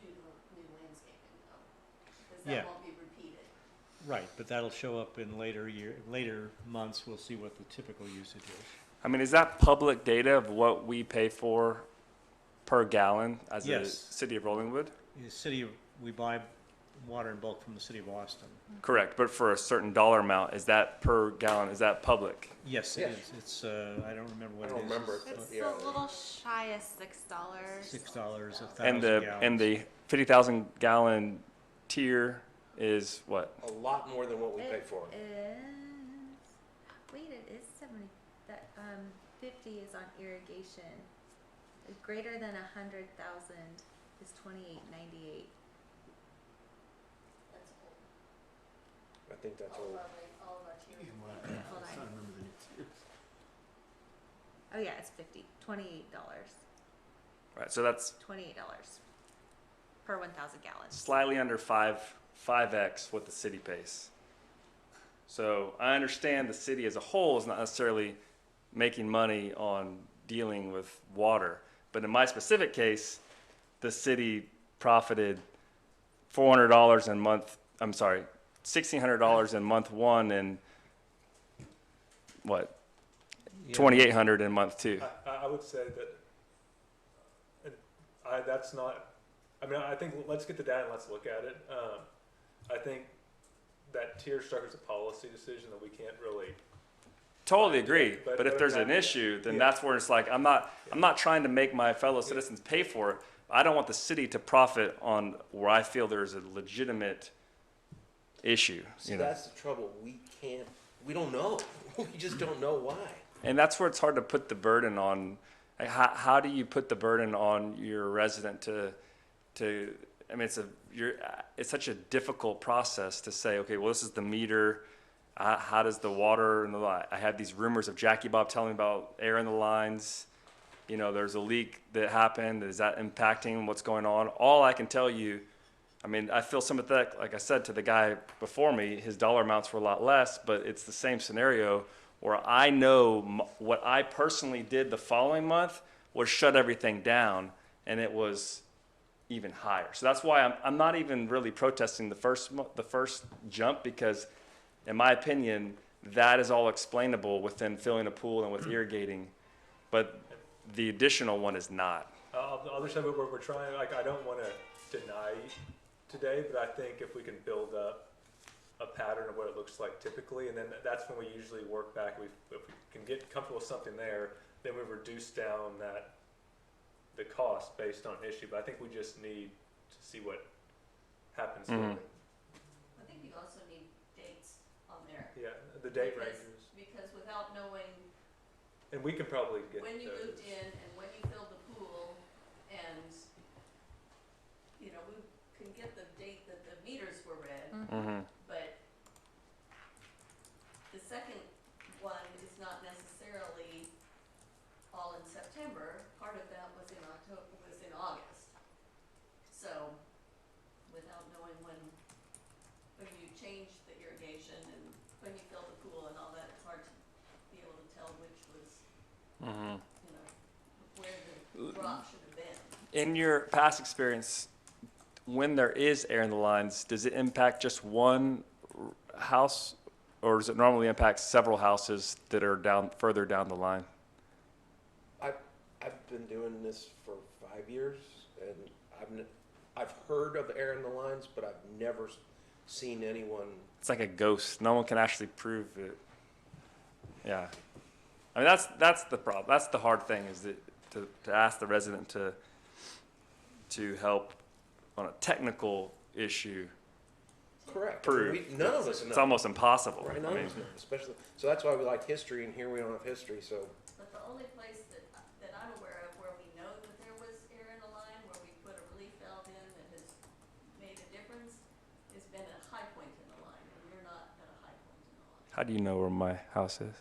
due to new landscaping though, because Yeah. that won't be repeated. Right, but that'll show up in later months. We'll see what the typical usage is. I mean, is that public data of what we pay for per gallon as a Yes. city of Rollingwood? We buy water in bulk from the city of Boston. Correct, but for a certain dollar amount, is that per gallon? Is that public? Yes, it Yes. is. It's, I don't remember what I it don't is. remember it. It's Yeah. a little shy of $6. $6 a thousand And gallons. the 50,000 gallon tier is what? A lot more than what we pay for. It is, wait, it is 70, 50 is on irrigation. Greater than 100,000 is 28.98. That's old. I think that's All of all. all of our tiers. Hold I on. don't remember the new tiers. Oh yeah, it's $28. Right, so that's $28 per 1,000 gallons. slightly under 5x what the city pays. So I understand the city as a whole is not necessarily making money on dealing with water. But in my specific case, the city profited $400 in month, I'm sorry, $1,600 in month one and what, Yeah. 2,800 in month two. I would say that, that's not, I mean, I think, let's get the data and let's look at it. I think that tier structure is a policy decision that we can't really, Totally agree, But- but if but there's an that- issue, then yeah. that's where it's like, I'm not trying to make my fellow citizens pay for it. I don't want the city to profit on where I feel there's a legitimate issue, See, you know? that's the trouble. We don't know. We just don't know why. And that's where it's hard to put the burden on, like, how do you put the burden on your resident to, I mean, it's such a difficult process to say, okay, well, this is the meter, how does the water, and I had these rumors of Jackie Bob telling me about air in the lines, you know, there's a leak that happened, is that impacting what's going on? All I can tell you, I mean, I feel sympathetic, like I said, to the guy before me, his dollar amounts were a lot less, but it's the same scenario where I know what I personally did the following month was shut everything down, and it was even higher. So that's why I'm not even really protesting the first jump, because in my opinion, that is all explainable within filling a pool and with irrigating, but the additional one is not. I'll just say we're trying, like, I don't want to deny today, but I think if we can build up a pattern of what it looks like typically, and then that's when we usually work back. If we can get comfortable with something there, then we reduce down the cost based on issue. But I think we just need to see what happens. Mhm. I think you also need dates on there. Yeah, the date Because- ranges, Because without knowing and we can probably get when you those. moved in and when you filled the pool, and, you know, we can get the date that the meters were read, Mm-hmm. but the second one is not necessarily all in September. Part of that was in August. So, without knowing when you changed the irrigation and when you filled the pool and all that, it's hard to be able to tell which was, Mm-hmm. you know, where the drop should have been. In your past experience, when there is air in the lines, does it impact just one house, or does it normally impact several houses that are further down the line? I've been doing this for 5 years, and I've heard of air in the lines, but I've never seen anyone. It's like a ghost. No one can actually prove it. Yeah. I mean, that's the problem. That's the hard thing, is that to ask the resident to help on a technical issue. Correct. Prove. None of us know. It's almost impossible. Right, I none mean, of us know, especially. So that's why we like history, and here we don't have history. So But the only place that I'm aware of where we know that there was air in the line, where we put a relief valve in that has made a difference, has been a high point in the line, and we're not at a high point in the line. how do you know where my house is?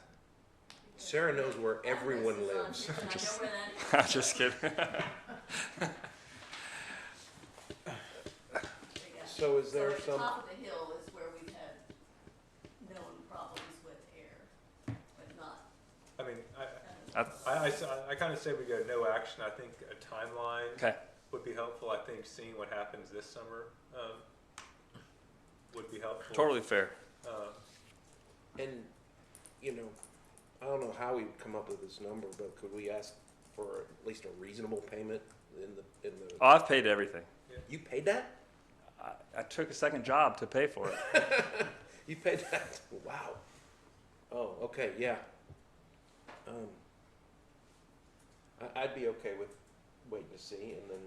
Sarah knows where everyone Address is on lives. here, and I know where that is. I'm just kidding. There you go. So is there So at the some? top of the hill is where we've had no I kind of say we go no action. I think a timeline Okay. would be helpful. I think seeing what happens this summer would be helpful. Totally fair. And, you know, I don't know how we would come up with this number, but could we ask for at least a reasonable payment in the, Oh, I've paid everything. you paid that? I took a second job to pay for it. You paid that? Wow. Oh, okay, yeah. I'd be okay with waiting to see and then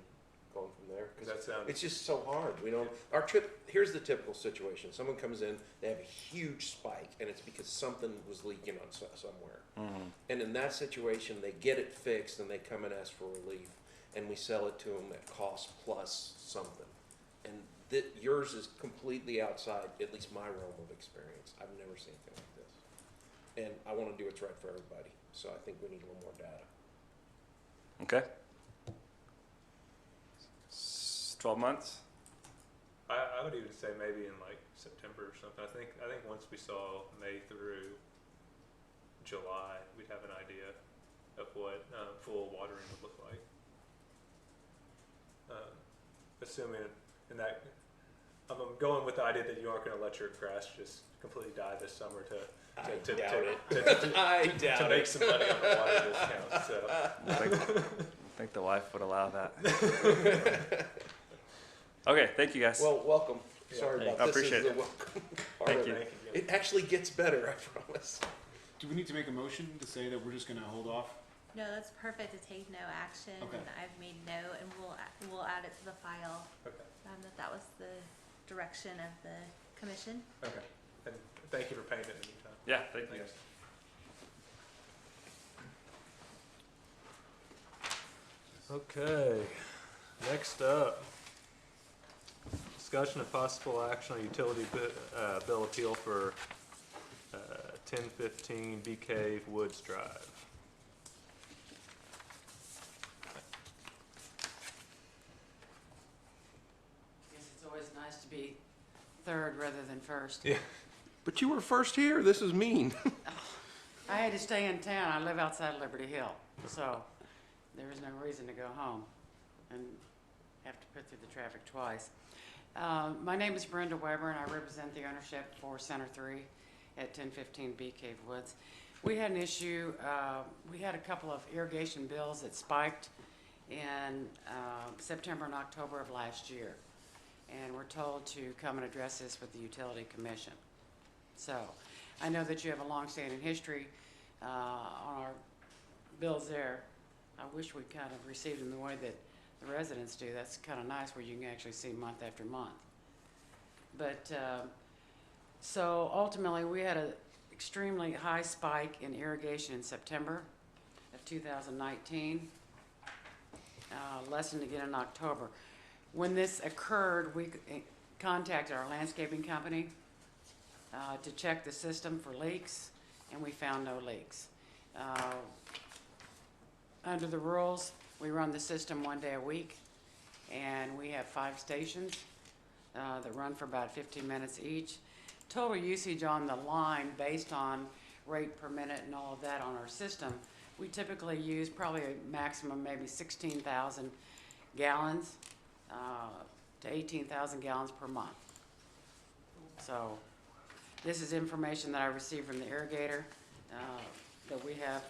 going from there. 'Cause That sounds. it's just so hard. We don't, our trip, here's the typical situation. Someone comes in, they have a huge spike, and it's because something was leaking on somewhere. Mm-hmm. And in that situation, they get it fixed and they come and ask for relief, and we sell it to them at cost plus something. And yours is completely outside, at least my realm of experience. I've never seen anything like this. And I want to do what's right for everybody, so I think we need a little more data. Okay. 12 months? I would even say maybe in like September or something. I think once we saw May through July, we'd have an idea of what full watering would look like. Assuming in that, I'm going with the idea that you aren't going to let your grass just completely die this summer I doubt it. to make some money on the water discount. So. I think the wife would allow that. Okay, thank you guys. Well, welcome. Yeah. Sorry about I this. appreciate Is the it. welcome part Thank of you. it. It actually gets better, I promise. Do we need to make a motion to say that we're just gonna hold off? No, that's perfect to take no action, Okay. and I've made note, and we'll add it to the file. Okay. That was the direction of the commission. Okay. And thank you for paying it in the meantime. Yeah, thank you Thanks. guys. Okay, next up, discussion of possible action on utility bill appeal for 1015 Bee Cave Woods Drive. Guess it's always nice to be third rather than first. Yeah. But you were first here. This is mean. I had to stay in town. I live outside Liberty Hill, so there was no reason to go home and have to put through the traffic twice. My name is Brenda Weber, and I represent the ownership for Center 3 at 1015 Bee Cave Woods. We had an issue. We had a couple of irrigation bills that spiked in September and October of last year, and we're told to come and address this with the Utility Commission. So I know that you have a long-standing history on our bills there. I wish we kind of received them the way that the residents do. That's kind of nice where you can actually see month after month. But so ultimately we had an extremely high spike in irrigation in September of 2019, lessened again in October. When this occurred, we contacted our landscaping company to check the system for leaks, and we found no leaks. Under the rules, we run the system 1 day a week, and we have 5 stations that run for about 15 minutes each. Total usage on the line based on rate per minute and all of that on our system, we typically use probably a maximum maybe 16,000 gallons to 18,000 gallons per month. So this is information that I received from the irrigator that we have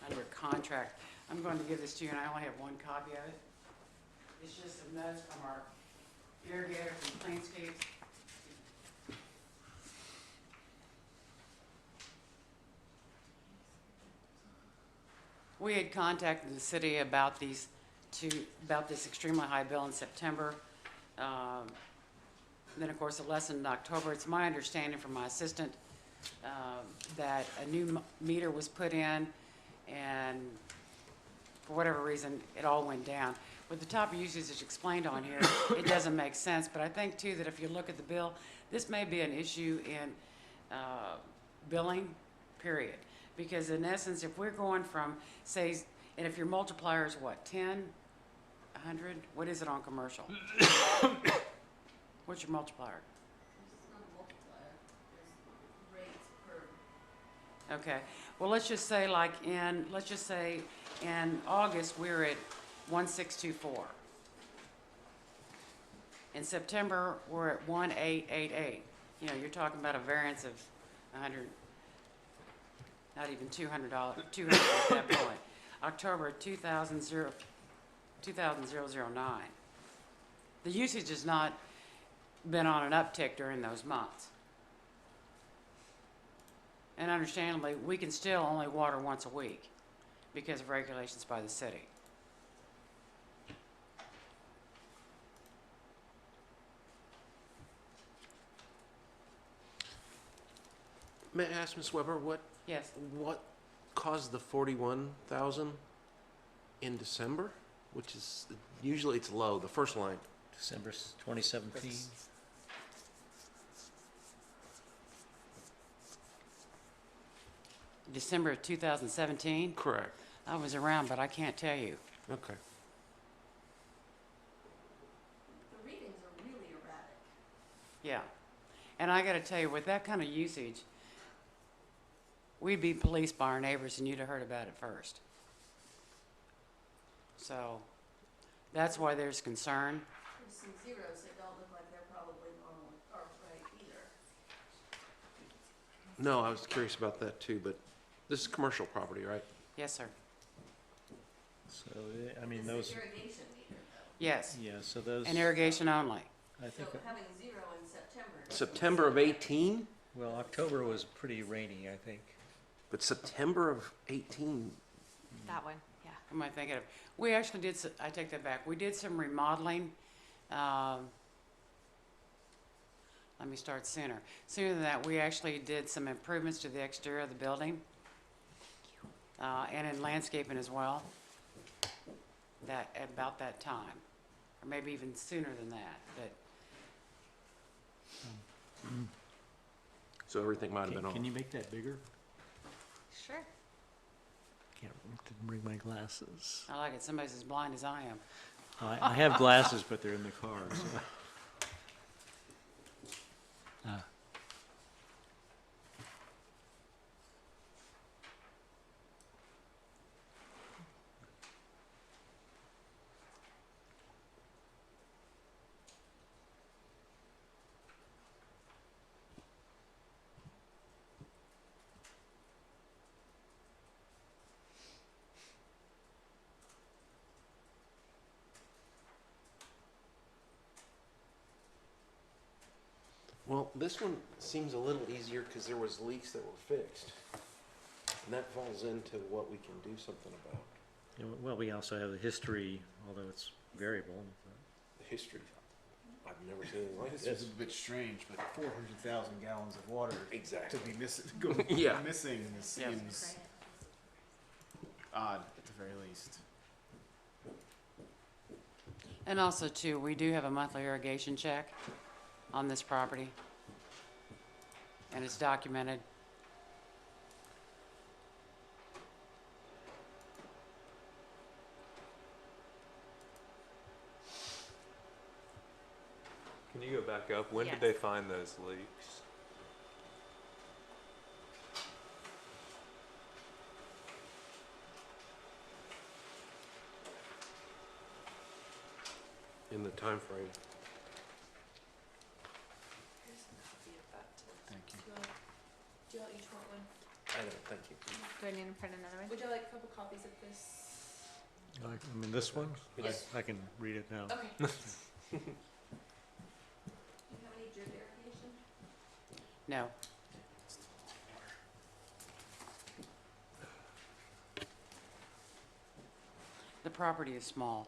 under contract. I'm going to give this to you, and I only have one copy of it. It's just some notes from our irrigator from Cleanscapes. We had contacted the city about this extremely high bill in September. Then, of course, it lessened in October. It's my understanding from my assistant that a new meter was put in, and for whatever reason, it all went down. With the top usage that's explained on here, it doesn't make sense. But I think, too, that if you look at the bill, this may be an issue in billing, period. Because in essence, if we're going from, say, and if your multiplier is what, 10, 100? What is it on commercial? What's your multiplier? It's not a multiplier, it's rates per. Okay, well, let's just say in August, we're at 1,624. In September, we're at 1,888. You know, you're talking about a variance of 100, not even $200, 200 at that point. October 2009. The usage has not been on an uptick during those months. And understandably, we can still only water once a week because of regulations by the city. May I ask, Ms. Weber, Yes, what caused the 41,000 in December? Which is, usually it's low, the first line. December 2017. December of 2017. Correct. I was around, but I can't tell you. Okay. The readings are really erratic. Yeah. And I gotta tell you, with that kind of usage, we'd be policed by our neighbors and you'd have heard about it first. So, that's why there's concern. There's some zeros that don't look like they're probably normal or right either. No, I was curious about that too, but this is commercial property, right? Yes, sir. So, I mean, This those, is irrigation meter though. Yes. yeah, so those, And irrigation only. I So think, having zero in September. doesn't September of 18, well, October was pretty rainy, I think. but September of 18, That one, yeah. What am I thinking of? We actually did, I take that back. We did some remodeling. Let me start sooner. Sooner than that, we actually did some improvements to the exterior of the building. And in landscaping as well. That, at about that time. Or maybe even sooner than that, but so everything might have been Can on. you make that bigger? Sure. Didn't bring my glasses. I like it. Somebody's as blind as I am. I have glasses, but they're in the car, so. Well, this one seems a little easier because there was leaks that were fixed. And that falls into what we can do something about. Yeah, well, we also have the history, although it's variable. The history, I've never seen anything like This was this. a bit strange, but 400,000 gallons of water Exactly. to be missing, Yeah. missing Yeah. seems odd at the very least. And also too, we do have a monthly irrigation check on this property. And it's documented. Can you go back up? When did Yes. they find those leaks? In the time frame. Here's a copy of that. Thank you. Do you all each want one? I don't, thank you. Do I need to print another one? Would you like a couple copies of this? I mean, this one, Yes. I can read it now. Okay. Do you have any drip irrigation? No. The property is small.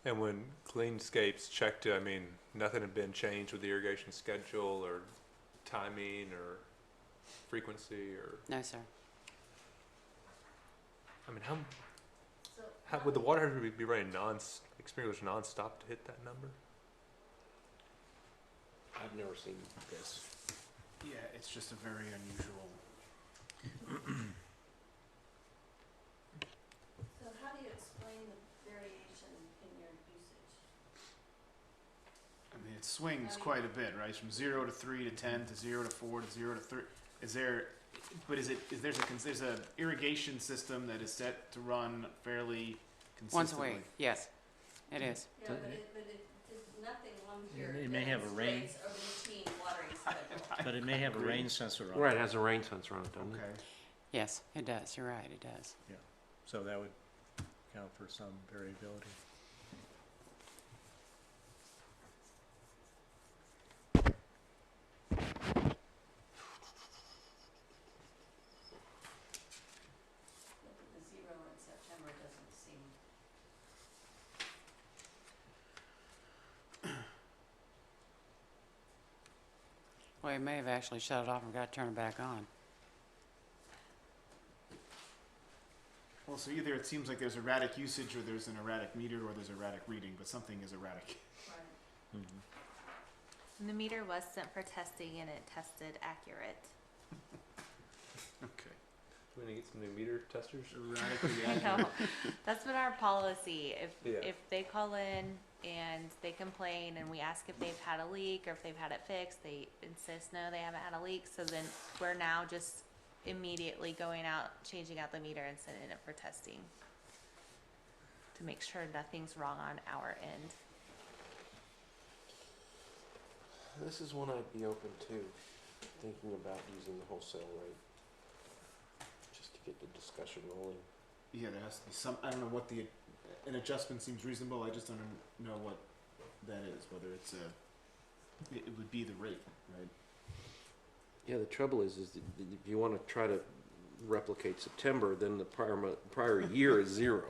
And when Cleanscapes checked it, I mean, nothing had been changed with the irrigation schedule or timing or frequency or, No, sir. I mean, So, how would the water heater be running sprinklers nonstop to hit that number? I've never seen this. Yeah, it's just a very unusual. so how do you explain the variation in your usage? I mean, it swings quite a bit, right? From 0 to 3 to 10 to 0 to 4 to 0 to 3. Is there? But there's a irrigation system that is set to run fairly Once a consistently? week, yes, it is. Yeah, but there's nothing on here It may have a rain- demonstrates a routine watering schedule. But it may have a Agree. rain sensor on it. Right, it has a rain sensor on it, doesn't it? Okay. Yes, it does. You're right, it does. So that would account for some variability. The 0 in September doesn't seem. Well, you may have actually shut it off and got to turn it back on. Well, so either it seems like there's erratic usage, or there's an erratic meter, or there's erratic reading, but something is erratic. Right. Mhm. And the meter was sent for testing and it tested accurate. Okay. Do we need to get some new meter testers? Erratically I accurate. know. That's been our policy. Yeah. If they call in and they complain and we ask if they've had a leak or if they've had it fixed, they insist no, they haven't had a leak. So then we're now just immediately going out, changing out the meter and sending it for testing to make sure nothing's wrong on our end. This is one I'd be open to, thinking about using the wholesale rate, just to get the discussion rolling. Yeah, there has to be some. I don't know what an adjustment seems reasonable. I just don't know what that is. Whether it's it would be the rate, right? Yeah, the trouble is that if you want to try to replicate September, then the prior year is 0.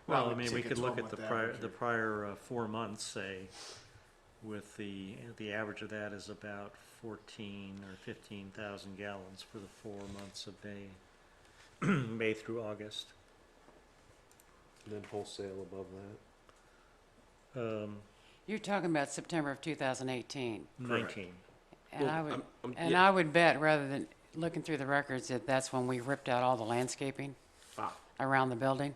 Well, I we'd mean, we take a could look at 12-month the average, prior 4 months, say, with the average of that is about 14 or 15,000 gallons for the 4 months of May through August. And then wholesale above that. You're talking about September of 2018. 19. And I would, Yeah. I would bet, rather than looking through the records, that that's when we ripped out all the landscaping around the building.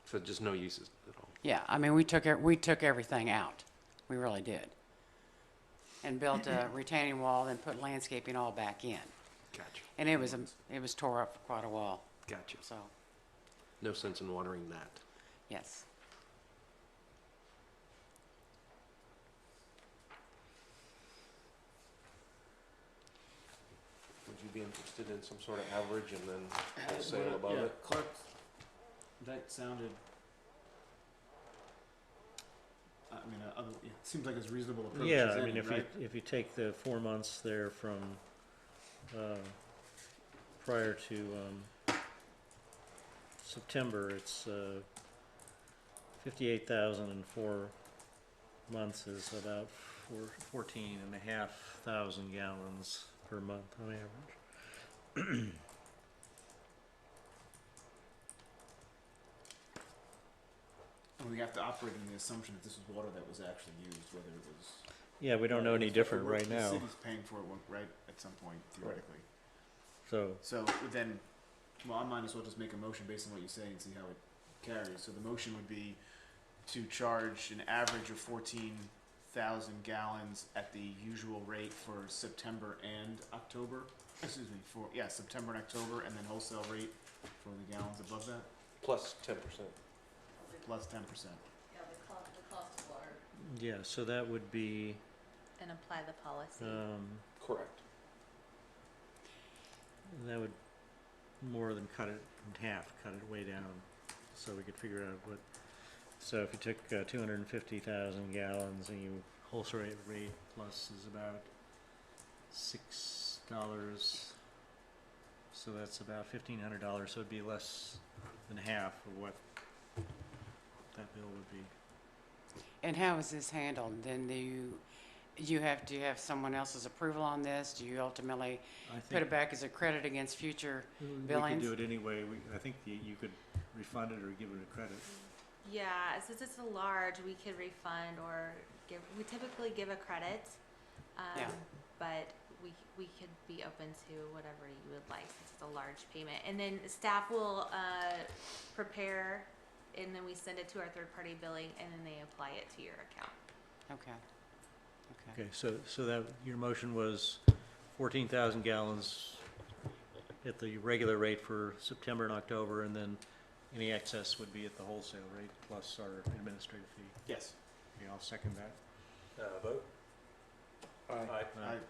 So just no uses at all. Yeah, I mean, we took everything out. We really did. And built a retaining wall, then put landscaping all back in. Gotcha. And it was tore up for quite a while, Gotcha. so, No sense in watering that. yes. Would you be interested in some sort of average and then wholesale above yeah, it? Clark, that sounded. I mean, it seems like it's a reasonable approach. Yeah, as I any, mean, right? if you take the 4 months there from prior to September, it's 58,000 in 4 months is about 14,500 gallons per month on average. And we have to operate in the assumption that this was water that was actually used, whether it was. Yeah, we don't know any if different it were- right now. The city's paying for it, right, at some point, theoretically. So, So then, well, I might as well just make a motion based on what you say and see how it carries. So the motion would be to charge an average of 14,000 gallons at the usual rate for September and October. Excuse me, September and October, and then wholesale rate for the gallons above that, Plus 10%. plus 10%. Yeah, the cost of water. yeah, so that would be, And apply the policy. Correct. that would more than cut it in half, cut it way down, so we could figure out what, so if you took 250,000 gallons and you wholesale rate plus is about $6, so that's about $1,500, so it'd be less than half of what that bill would be. And how is this handled? Then do you have someone else's approval on this? Do you ultimately I put it think back as a credit against future we could billings? do it anyway. I think you could refund it or give it a credit. Yeah, since it's a large, we could refund or we typically give a credit. Yeah. But we could be open to whatever you would like since it's a large payment. And then staff will, prepare, and then we send it to our third-party billing, and then they apply it to your account. Okay. Okay, so that, your motion was 14,000 gallons at the regular rate for September and October, and then any excess would be at the wholesale rate plus our administrative fee. Yes. Okay, I'll second that. Vote? Aye. Aye.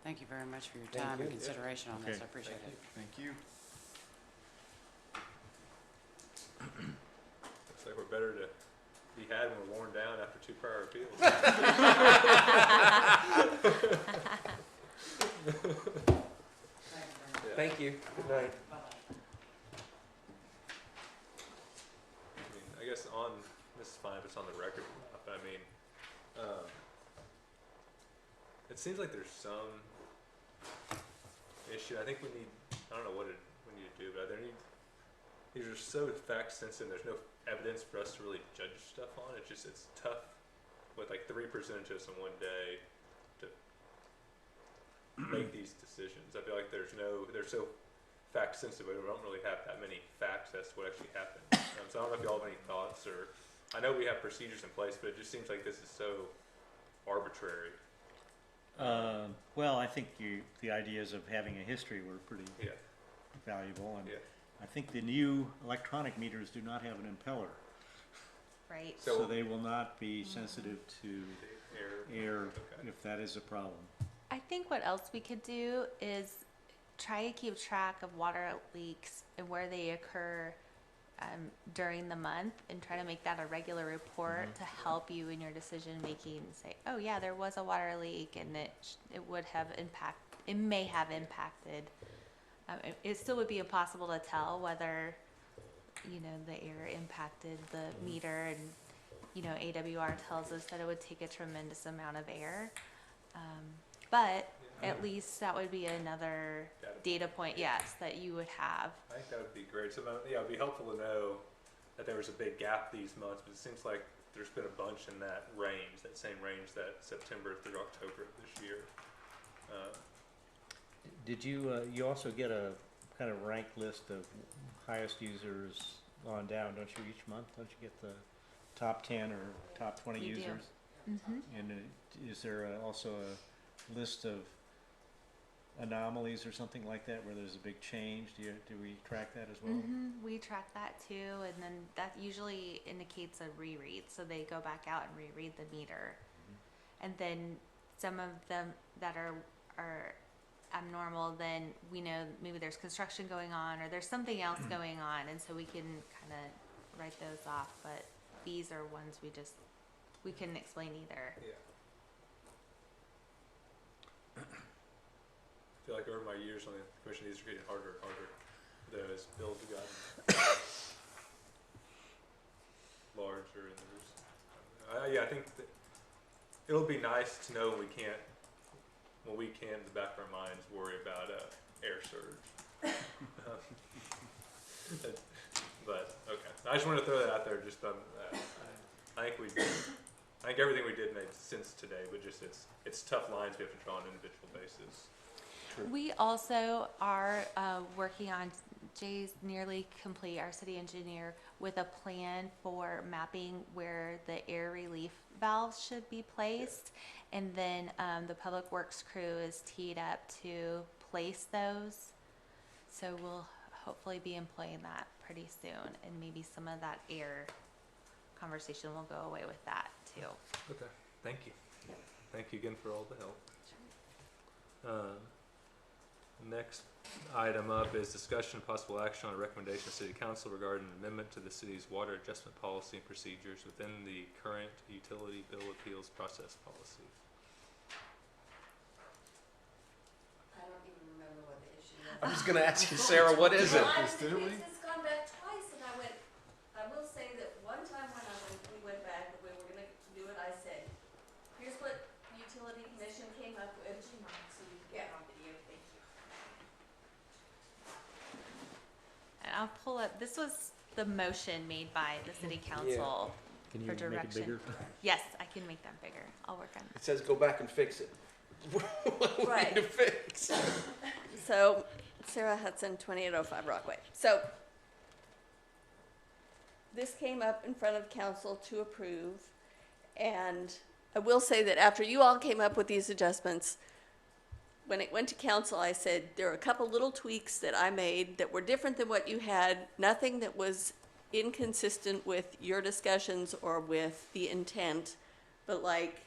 Thank you very much for your Thank time and you. consideration on this. Okay. I appreciate it. Thank you. Looks like we're better to be had when we're worn down after 2 prior appeals. Thank you. Good night. I mean, I guess on, this is fine if it's on the record, but I mean, it seems like there's some issue. I think we need, I don't know what we need to do, but these are so fact sensitive, there's no evidence for us to really judge stuff on. It's tough with like 3 percentages in one day to make these decisions. I feel like they're so fact sensitive, we don't really have that many facts as to what actually happened. So I don't know if y'all have any thoughts, or, I know we have procedures in place, but it just seems like this is so arbitrary. Well, I think the ideas of having a history were pretty Yeah, valuable, and yeah. I think the new electronic meters do not have an impeller, Right. so they will not be sensitive to air Okay. if that is a problem. I think what else we could do is try to keep track of water leaks and where they occur during the month, and try to make that a regular report to help you in your decision making. Say, oh yeah, there was a water leak, and it would have it may have impacted. It still would be impossible to tell whether, the air impacted the meter, and AWR tells us that it would take a tremendous amount of air. But at least that would be another data point, yes, that you would have. I think that would be great. So, yeah, it'd be helpful to know that there was a big gap these months, but it seems like there's been a bunch in that range, that same range, that September through October of this year. Did you also get a kind of ranked list of highest users on down, don't you, each month? Don't you get the top 10 or top 20 We do. users? Mm-hmm. And is there also a list of anomalies or something like that where there's a big change? Do we track that as well? Mm-hmm. We track that too, and then that usually indicates a reread. So they go back out and reread the meter, and then some of them that are abnormal, then we know maybe there's construction going on or there's something else going on, and so we can kind of write those off. But these are ones we couldn't explain either. Yeah. I feel like over my years on the commission, these are getting harder and harder. Those bills have gotten larger, and there's, I think that it'll be nice to know when we can't, in the back of our minds, worry about air surge. But okay, I just wanted to throw that out there. Just I think everything we did made sense today, but just it's tough lines we have to draw on an individual basis. We also are working on, Jay's nearly complete, our city engineer, with a plan for mapping where the air relief valves should be placed. And then the public works crew is teed up to place those. So we'll hopefully be employing that pretty soon. And maybe some of that air conversation will go away with that too. Okay, thank you. Thank you again for all the help. Next item up is discussion and possible action on a recommendation of City Council regarding an amendment to the city's water adjustment policy and procedures within the current utility bill appeals process policy. I don't even remember what the issue is. I was gonna ask you, Sarah, what is it? Well, it's gone back twice, and I went, I will I'll pull up, this was the motion made by the city council Can you for make it direction. bigger? Yes, I can make them bigger. I'll work on it. It says go back and fix it. What do we Right. need to fix? So, Sarah Hudson, 2805 Rockaway. So, this came up in front of council to approve, and I will say that after you all came up with these adjustments, when it went to council, I said, there are a couple little tweaks that I made that were different than what you had, nothing that was inconsistent with your discussions or with the intent, but like,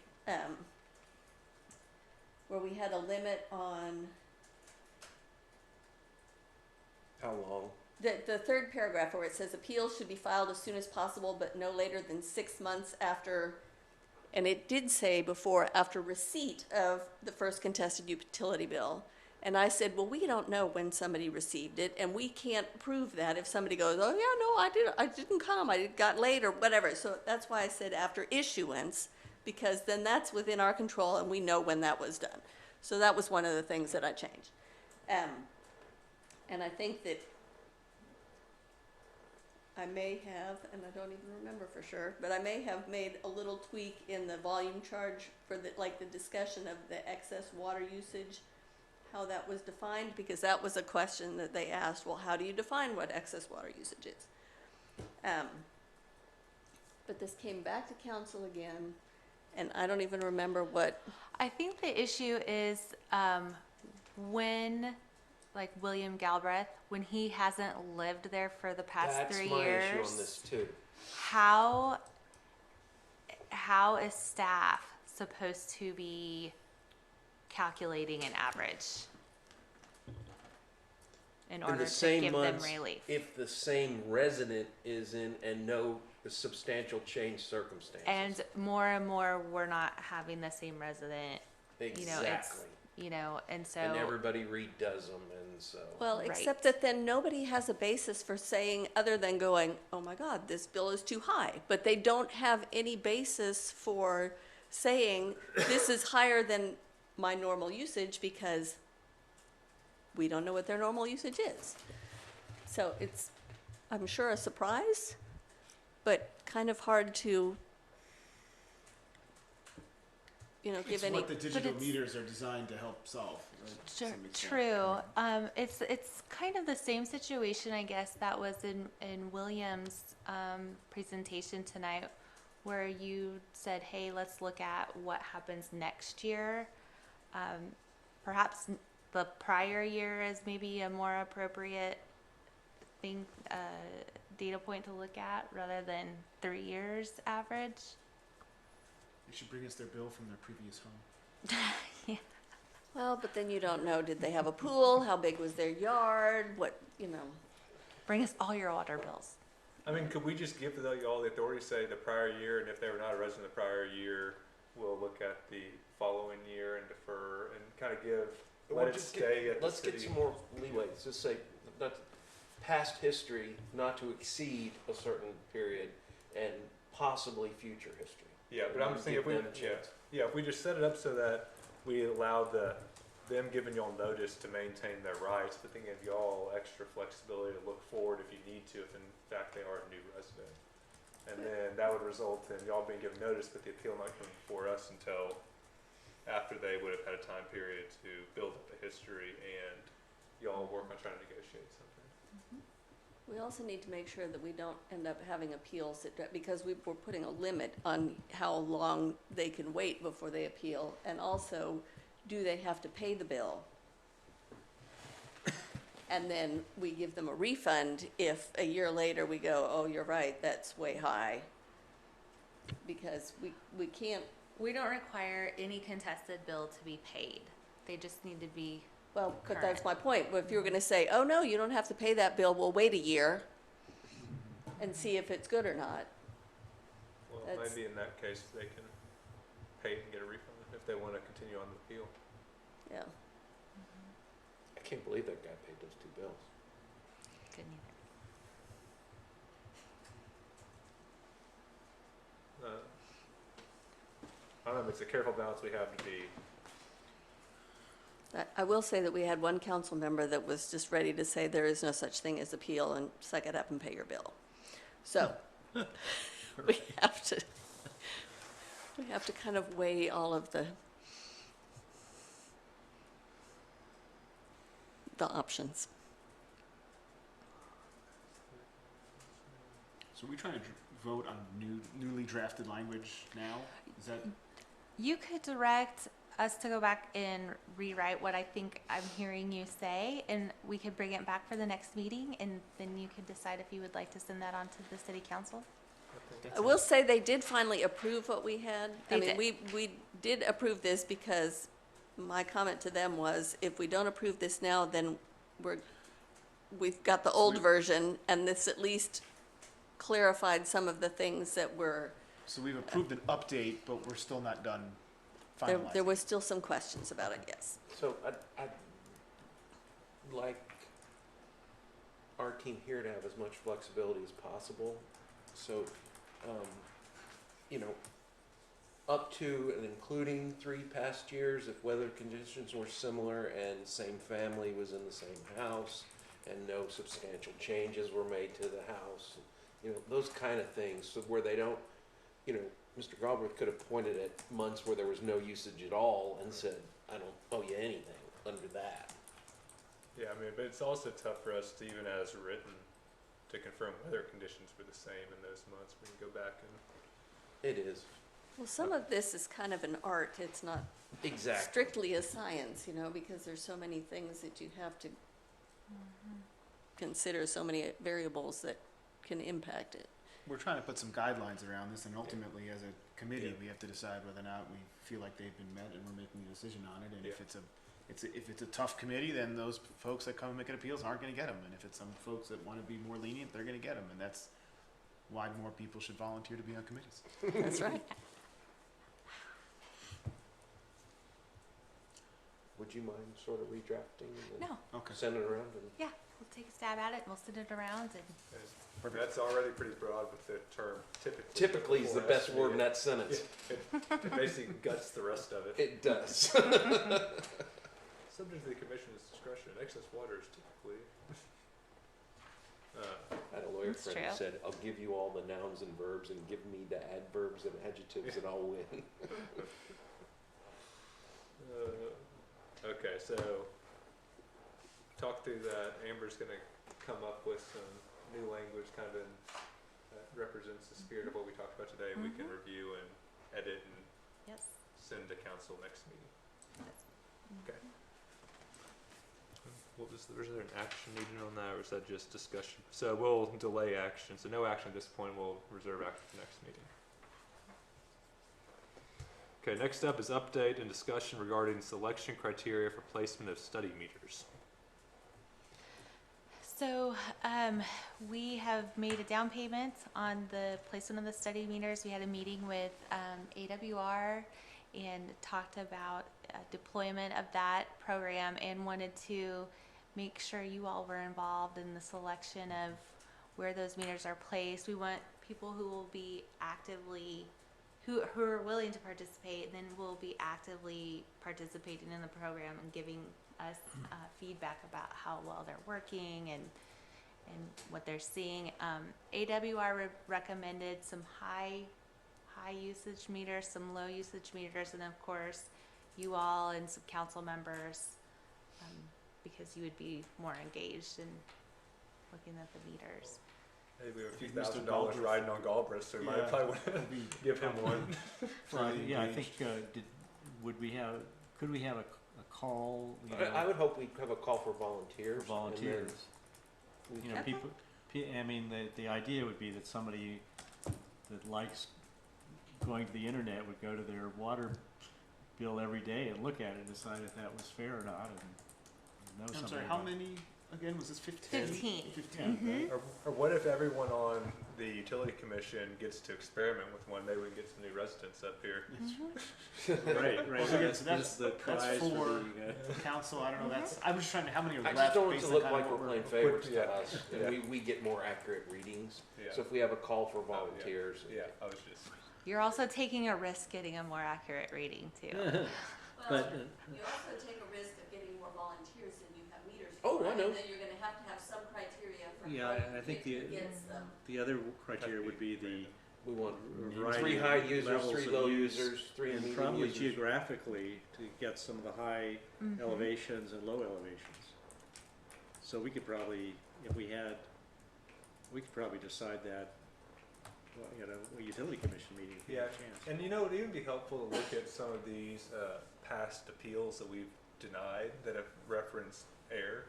where we had a limit on How long? the third paragraph where it says appeals should be filed as soon as possible, but no later than 6 months after, and it did say before, after receipt of the first contested utility bill. And I said, well, we don't know when somebody received it, and we can't prove that if somebody goes, oh, yeah, no, I didn't come, I got late or whatever. So that's why I said after issuance, because then that's within our control and we know when that was done. So that was one of the things that I changed. And I think that I may have, and I don't even remember for sure, but I may have made a little tweak in the volume charge for the, like the discussion of the excess water usage, how that was defined, because that was a question that they asked, well, how do you define what excess water usage is? But this came back to council again, and I don't even remember what, I think the issue is when, like William Galbraith, when he hasn't lived there for the past That's 3 my years, issue on this too. how is staff supposed to be calculating an average in order to give them relief? If the same resident is in and no substantial change circumstances. And more, we're not having the same resident. Exactly. And so. And everybody redoes them, and so. well, Right. except that then nobody has a basis for saying, other than going, oh my God, this bill is too high. But they don't have any basis for saying, this is higher than my normal usage, because we don't know what their normal usage is. So it's, I'm sure, a surprise, but kind of hard to, give It's any. what the digital it's- meters are designed to help solve, right? to Sure, some extent. true. It's kind of the same situation, I guess, that was in William's presentation tonight, where you said, hey, let's look at what happens next year. Perhaps the prior year is maybe a more appropriate thing, data point to look at rather than 3 years average. They should bring us their bill from their previous home. Well, but then you don't know, did they have a pool? How big was their yard? What, Bring us all your water bills. I mean, could we just give y'all the authority to say the prior year, and if they were not a resident the prior year, we'll look at the following year and defer and kind of let it stay at the Let's city. get some more leeway. Just say, not past history, not to exceed a certain period, and possibly future history. Yeah, but I'm thinking if we, Give them a chance. if we just set it up so that we allow them giving y'all notice to maintain their rights, but then give y'all extra flexibility to look forward if you need to, if in fact they are a new resident. And then that would result in y'all being given notice, but the appeal not coming before us until after they would have had a time period to build up the history and y'all work on trying to negotiate something. we also need to make sure that we don't end up having appeals because we're putting a limit on how long they can wait before they appeal. And also, do they have to pay the bill? And then we give them a refund if a year later we go, oh, you're right, that's way high. Because we can't, We don't require any contested bill to be paid. They just need to be, well, but that's my point. If you're gonna say, oh, no, you don't have to pay that bill, we'll wait a year and see if it's good or not. Well, That's- maybe in that case, they can pay it and get a refund if they want to continue on the appeal. Yeah. I can't believe that guy paid those 2 bills. couldn't either. I don't know, it's a careful balance we have to be I will say that we had one council member that was just ready to say there is no such thing as appeal and suck it up and pay your bill. So we have to kind of weigh all of the options. So are we trying to vote on newly drafted language now? Is that, You could direct us to go back and rewrite what I think I'm hearing you say, and we could bring it back for the next meeting, and then you could decide if you would like to send that on to the city council. I will say they did finally approve what we had. They I mean, did. we did approve this because my comment to them was, if we don't approve this now, then we've got the old version, and this at least clarified some of the things that were, so we've approved an update, but we're still not done there finalizing? was still some questions about it, yes. So I'd like our team here to have as much flexibility as possible. So, you know, up to and including 3 past years, if weather conditions were similar and same family was in the same house and no substantial changes were made to the house, you know, those kind of things, so where they don't, you know, Mr. Galbraith could have pointed at months where there was no usage at all and said, I don't owe you anything under that. Yeah, I mean, but it's also tough for us to, even as written, to confirm weather conditions were the same in those months when you go back and. It is. Well, some of this is kind of an art. It's not Exactly. strictly a science, you know, because there's so many things that you have to consider, so many variables that can impact it. We're trying to put some guidelines around this, and ultimately, as a committee, Yeah. we have to decide whether or not we feel like they've been met, and we're making a decision on it. And if Yeah. if it's a tough committee, then those folks that come and make appeals aren't going to get them. And if it's some folks that want to be more lenient, they're going to get them. And that's why more people should volunteer to be on committees. That's right. Would you mind sort of redrafting and then No, Okay. send it around? And yeah, we'll take a stab at it, and we'll send it around, and That's already pretty broad with the term typically. typically is the Before it has best to be word in that sentence. It basically guts the rest of it. It does. Subject to the commission's discretion, excess water is typically. I had a lawyer That's friend who true. said, I'll give you all the nouns and verbs and give me the adverbs and adjectives and I'll win. Okay, so talk through that. Amber's gonna come up with some new language kind of that represents the spirit of what we talked about today. We can review and edit and yes. send to council next meeting. Okay. Was there an action needed on that, or is that just discussion? So we'll delay action. So no action at this point. We'll reserve action for next meeting. Okay, next up is update and discussion regarding selection criteria for placement of study meters. So, we have made a down payment on the placement of the study meters. We had a meeting with, AWR and talked about deployment of that program and wanted to make sure you all were involved in the selection of where those meters are placed. We want people who will be actively, who are willing to participate, and then will be actively participating in the program and giving us feedback about how well they're working and what they're seeing. AWR recommended some high usage meters, some low usage meters, and of course you all and some council members, because you would be more engaged in looking at the meters. Hey, we have a few Mr. $1,000 Galbraith. riding on Galbraith, so we might Yeah. probably want to give him one. Yeah, I think, could we have a call, you know, I would hope we'd have a call for volunteers. for volunteers? and then we You know, Okay. I mean, the idea would be that somebody that likes going to the internet would go to their water bill every day and look at it and decide if that was fair or not, and know I'm something sorry, how about it. many, again, was this 15? 15. 15. Or what if everyone on the utility commission gets to experiment with one? Maybe we can get some new residents up here. Right, Well, so again, so that's the that's prize for the, council, I don't know, that's, I'm just trying to, how many are I left? just don't want it based to on look kind of like what we're playing favorites yeah. to us, Yeah. and we get more accurate readings. Yeah. So if we have a call for Oh, yeah. volunteers. Yeah, I was just. You're also taking a risk getting a more accurate reading too. Well, But, you also take a risk of getting volunteers than you have meters Oh, for. I know. And then you're gonna have to have some criteria for Yeah, how you I think pick who gets them. the other criteria would be the We want variety 3 of high users, levels 3 of low use, users, 3 and medium probably users. geographically to get some of the high elevations and low elevations. So we could probably, if we had, we could probably decide that, well, you know, a utility commission meeting if we Yeah, had a chance. and you know, it'd even be helpful to look at some of these past appeals that we've denied that have referenced air.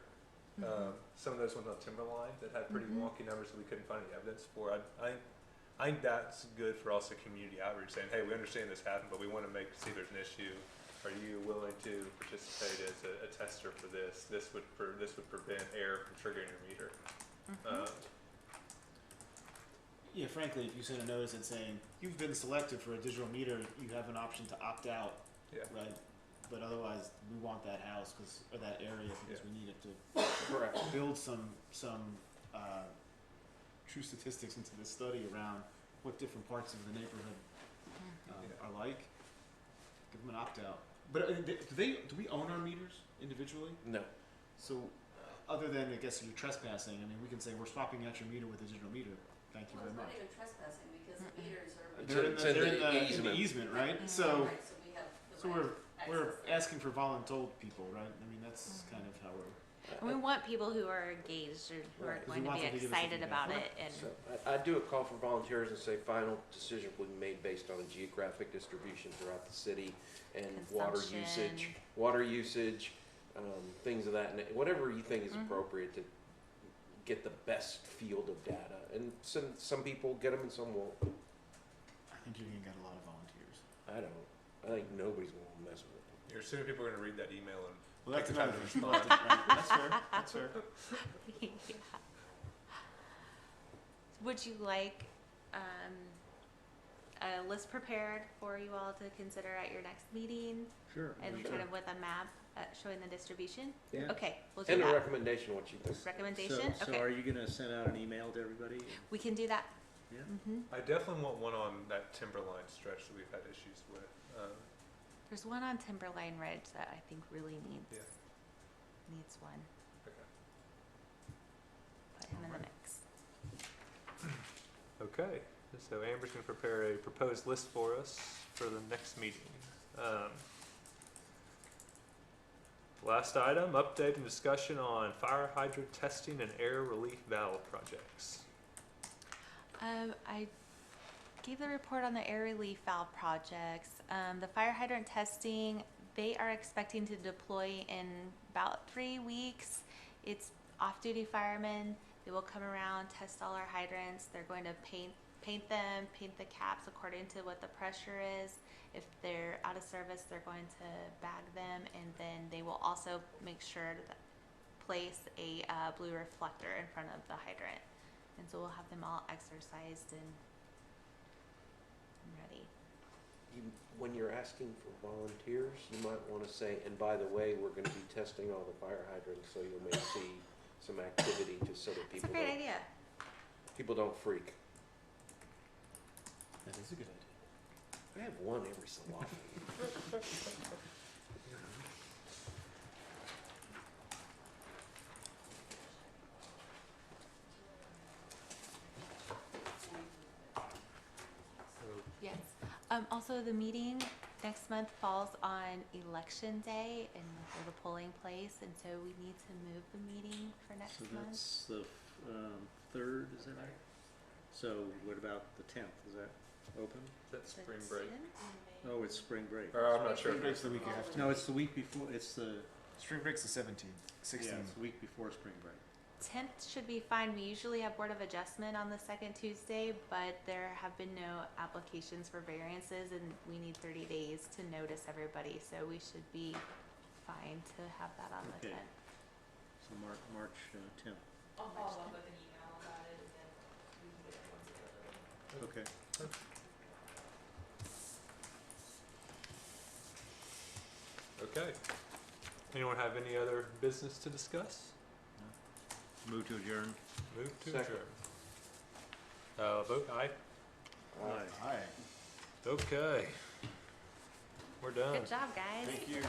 Some of those ones on Timberline that had pretty wonky numbers that we couldn't find any evidence for. I think that's good for also community outreach, saying, hey, we understand this happened, but we want to see if there's an issue. Are you willing to participate as a tester for this? This would prevent air from triggering your meter. Yeah, frankly, if you send a notice and saying, you've been selected for a digital meter, you have an option to opt out, Yeah. right? But otherwise, we want that house, or that area, because Yeah. we need it to build some true statistics into this study around what different parts of the neighborhood are like. Give them an opt-out. But do we own our meters individually? No. So, other than, I guess, you're trespassing, I mean, we can say, we're swapping out your meter with a digital meter. Thank you Well, very it's not much. even trespassing because the meters are. It's in the in the easement, right? So, Right, so we have the so right we're access there. asking for voluntold people, right? I mean, that's kind of how we're. And we want people who are engaged or who are Right, 'cause going we to want be them to give us excited feedback. about it and So I'd do a call for volunteers and say final decision will be made based on a geographic distribution throughout the city and Consumption. water usage, things of that, whatever you think is appropriate to get the best field of data. And some people get them and some won't. I think you're gonna get a lot of volunteers. I don't. I think nobody's gonna mess with it. You're assuming people are going to read that email and Well, that's take the time another to thing. respond. Right, that's fair. That's fair. yeah. Would you like a list prepared for you all to consider at your next meeting Sure. and sure. kind of with a map showing the distribution? Yeah. Okay, we'll do And a that. recommendation, what you think. Recommendation? So Okay. are you gonna send out an email to everybody? We can do that. Yeah. I definitely want one on that Timberline stretch that we've had issues with. There's one on Timberline Ridge that I think really needs Yeah. needs one. Okay. Put him in the mix. Okay, so Amber's going to prepare a proposed list for us for the next meeting. Last item, update and discussion on fire hydrant testing and air relief valve projects. I gave the report on the air relief valve projects. The fire hydrant testing, they are expecting to deploy in about 3 weeks. It's off-duty firemen. They will come around, test all our hydrants. They're going to paint them, paint the caps according to what the pressure is. If they're out of service, they're going to bag them, and then they will also make sure to place a blue reflector in front of the hydrant. And so we'll have them all exercised and ready. When you're asking for volunteers, you might want to say, and by the way, we're going to be testing all the fire hydrants, so you may see some activity just so that That's a great idea. people don't freak. That is a good idea. I have one every so often. Yes. Also, the meeting next month falls on Election Day and for the polling place, and so we need to move the meeting for next So month. that's the 3rd, is that right? So what about the 10th? Is that open? Is that The spring break? 10th? Oh, it's spring break. Or I'm not sure. Spring break's the week after. No, it's the week before, it's the, Spring break's the 17th, yeah, 16th. it's the week before spring break. 10th should be fine. We usually have Board of Adjustment on the second Tuesday, but there have been no applications for variances, and we need 30 days to notice everybody, so we should be fine to have that on the Okay. 10th. So March 10th. I'll follow up with an email about it and then we can get everyone's availability. Okay. Okay. Anyone have any other business to discuss? Move to adjourn. Move to Second. adjourn. Vote aye. Aye. Hi. Okay. We're done. Good job, guys. Thank you.